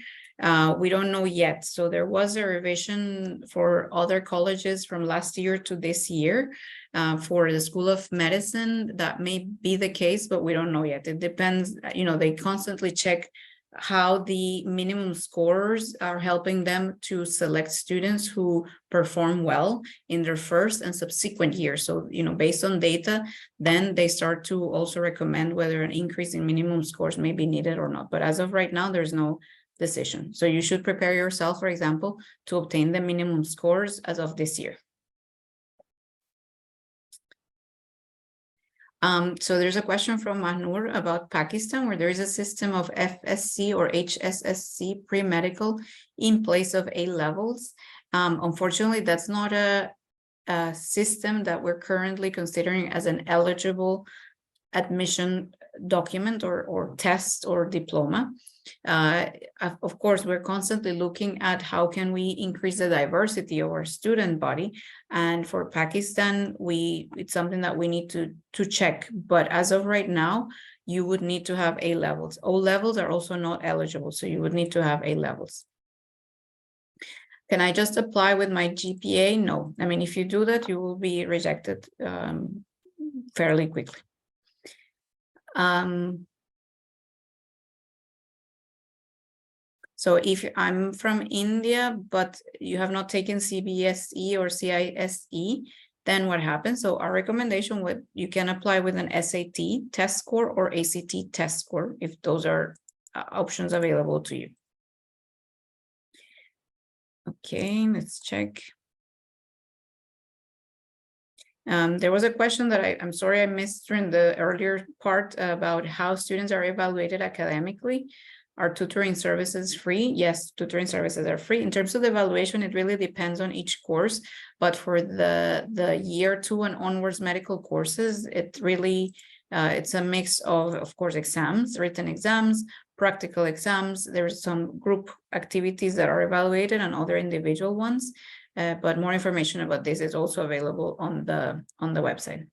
We don't know yet. So there was a revision for other colleges from last year to this year. For the School of Medicine, that may be the case, but we don't know yet. It depends, they constantly check how the minimum scores are helping them to select students who perform well in their first and subsequent years. So, based on data, then they start to also recommend whether an increase in minimum scores may be needed or not. But as of right now, there's no decision. So you should prepare yourself, for example, to obtain the minimum scores as of this year. So there's a question from Mahnur about Pakistan, where there is a system of FSC or HSSC pre-medical in place of A levels. Unfortunately, that's not a system that we're currently considering as an eligible admission document or test or diploma. Of course, we're constantly looking at how can we increase the diversity of our student body, and for Pakistan, it's something that we need to check. But as of right now, you would need to have A levels. O levels are also not eligible, so you would need to have A levels. Can I just apply with my GPA? No. I mean, if you do that, you will be rejected fairly quickly. So if I'm from India, but you have not taken CBSE or CISE, then what happens? So our recommendation would, you can apply with an SAT test score or ACT test score, if those are options available to you. Okay, let's check. There was a question that I'm sorry I missed during the earlier part about how students are evaluated academically. Are tutoring services free? Yes, tutoring services are free. In terms of the evaluation, it really depends on each course. But for the year 2 and onwards medical courses, it really, it's a mix of course, exams, written exams, practical exams. There's some group activities that are evaluated and other individual ones. But more information about this is also available on the website.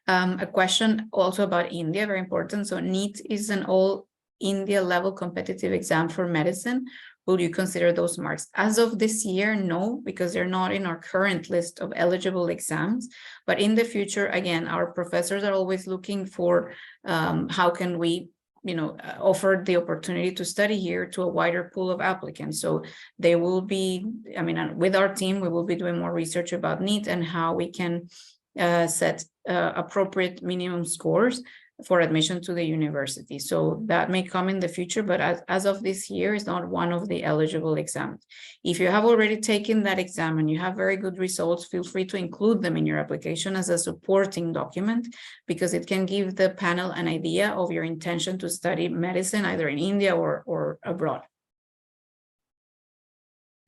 A question also about India, very important. So NEET is an all India level competitive exam for medicine. Will you consider those marks? As of this year, no, because they're not in our current list of eligible exams. But in the future, again, our professors are always looking for how can we offer the opportunity to study here to a wider pool of applicants. So they will be, I mean, with our team, we will be doing more research about NEET and how we can set appropriate minimum scores for admission to the university. So that may come in the future, but as of this year, it's not one of the eligible exams. If you have already taken that exam and you have very good results, feel free to include them in your application as a supporting document, because it can give the panel an idea of your intention to study medicine either in India or abroad.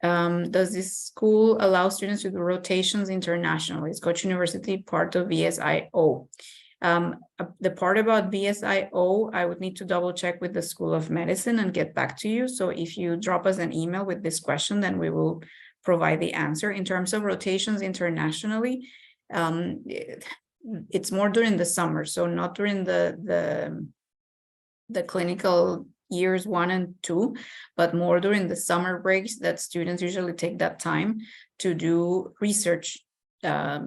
Does this school allow students to do rotations internationally? Is Koç University part of VSIO? The part about VSIO, I would need to double check with the School of Medicine and get back to you. So if you drop us an email with this question, then we will provide the answer. In terms of rotations internationally, it's more during the summer, so not during the clinical years 1 and 2, but more during the summer breaks that students usually take that time to do research,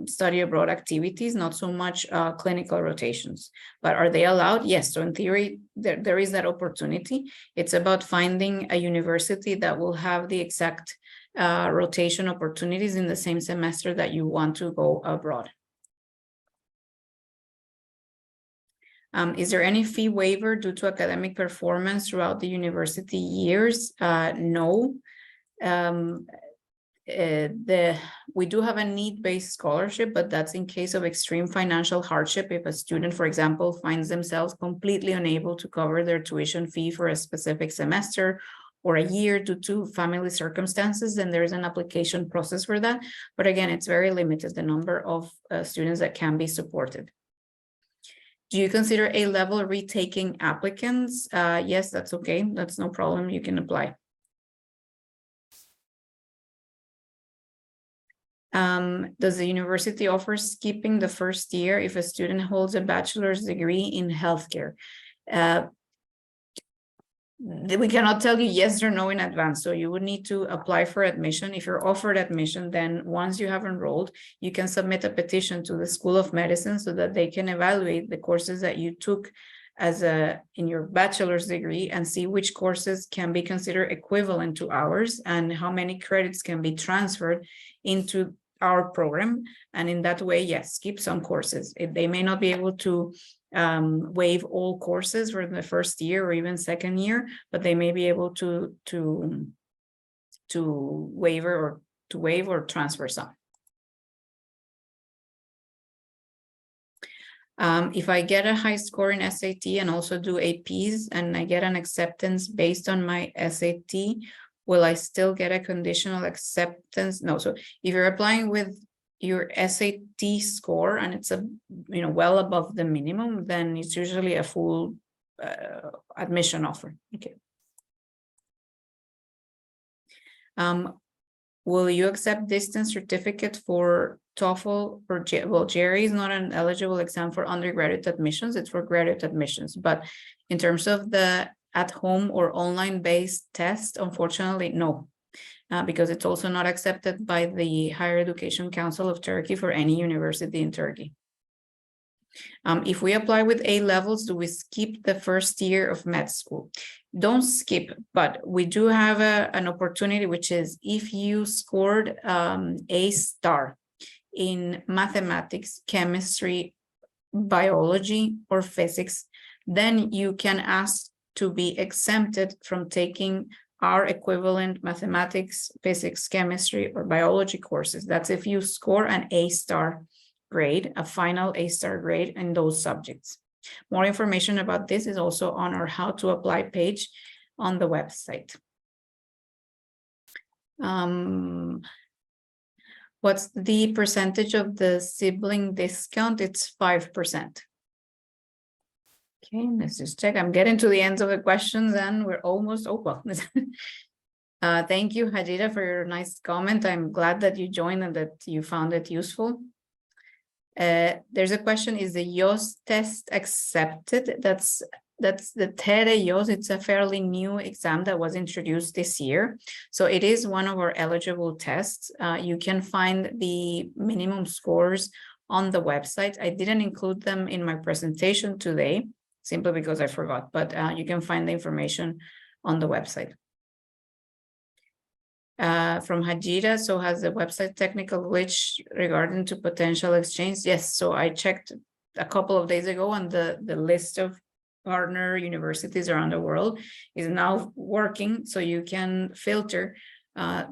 study abroad activities, not so much clinical rotations. But are they allowed? Yes. So in theory, there is that opportunity. It's about finding a university that will have the exact rotation opportunities in the same semester that you want to go abroad. Is there any fee waiver due to academic performance throughout the university years? No. We do have a need-based scholarship, but that's in case of extreme financial hardship. If a student, for example, finds themselves completely unable to cover their tuition fee for a specific semester or a year due to family circumstances, then there's an application process for that. But again, it's very limited, the number of students that can be supported. Do you consider A-level retaking applicants? Yes, that's okay. That's no problem. You can apply. Does the university offer skipping the first year if a student holds a bachelor's degree in healthcare? We cannot tell you yes or no in advance. So you would need to apply for admission. If you're offered admission, then once you have enrolled, you can submit a petition to the School of Medicine so that they can evaluate the courses that you took in your bachelor's degree and see which courses can be considered equivalent to ours and how many credits can be transferred into our program. And in that way, yes, skip some courses. They may not be able to waive all courses for the first year or even second year, but they may be able to waive or transfer some. If I get a high score in SAT and also do APs and I get an acceptance based on my SAT, will I still get a conditional acceptance? No. So if you're applying with your SAT score and it's well above the minimum, then it's usually a full admission offer. Okay. Will you accept distance certificate for TOEFL or well, GRE is not an eligible exam for undergraduate admissions, it's for graduate admissions. But in terms of the at-home or online-based test, unfortunately, no, because it's also not accepted by the Higher Education Council of Turkey for any university in Turkey. If we apply with A levels, do we skip the first year of med school? Don't skip, but we do have an opportunity, which is if you scored A star in mathematics, chemistry, biology, or physics, then you can ask to be exempted from taking our equivalent mathematics, physics, chemistry, or biology courses. That's if you score an A star grade, a final A star grade in those subjects. More information about this is also on our How to Apply page on the website. What's the percentage of the sibling discount? It's 5%. Okay, let's just check. I'm getting to the end of the questions and we're almost, oh, well. Thank you, Hajira, for your nice comment. I'm glad that you joined and that you found it useful. There's a question, is the YOS test accepted? That's the TERE YOS. It's a fairly new exam that was introduced this year. So it is one of our eligible tests. You can find the minimum scores on the website. I didn't include them in my presentation today, simply because I forgot, but you can find the information on the website. From Hajira, so has the website technical glitch regarding to potential exchange? Yes, so I checked a couple of days ago and the list of partner universities around the world is now working, so you can filter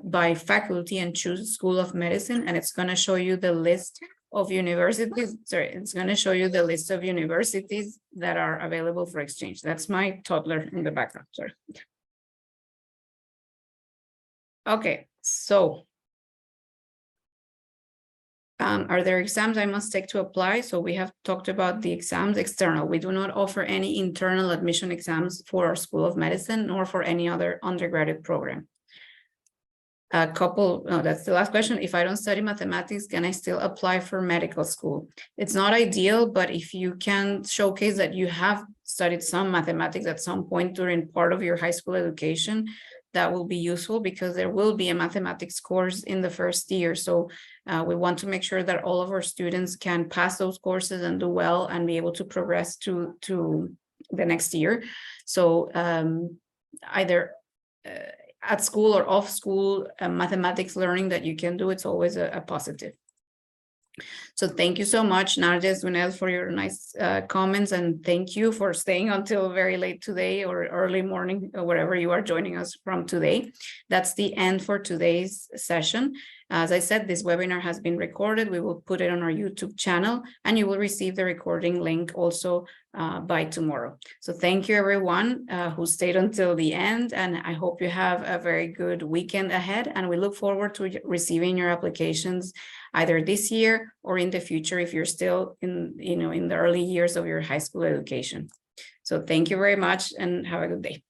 by faculty and choose School of Medicine, and it's going to show you the list of universities. Sorry, it's going to show you the list of universities that are available for exchange. That's my toddler in the background, sorry. Okay, so are there exams I must take to apply? So we have talked about the exams external. We do not offer any internal admission exams for our School of Medicine nor for any other undergraduate program. No, that's the last question. If I don't study mathematics, can I still apply for medical school? It's not ideal, but if you can showcase that you have studied some mathematics at some point during part of your high school education, that will be useful because there will be a mathematics course in the first year. So we want to make sure that all of our students can pass those courses and do well and be able to progress to the next year. So either at school or off school mathematics learning that you can do, it's always a positive. So thank you so much, Narges, Dunel, for your nice comments, and thank you for staying until very late today or early morning, or wherever you are joining us from today. That's the end for today's session. As I said, this webinar has been recorded. We will put it on our YouTube channel, and you will receive the recording link also by tomorrow. So thank you, everyone who stayed until the end, and I hope you have a very good weekend ahead, and we look forward to receiving your applications either this year or in the future if you're still in the early years of your high school education. So thank you very much and have a good day.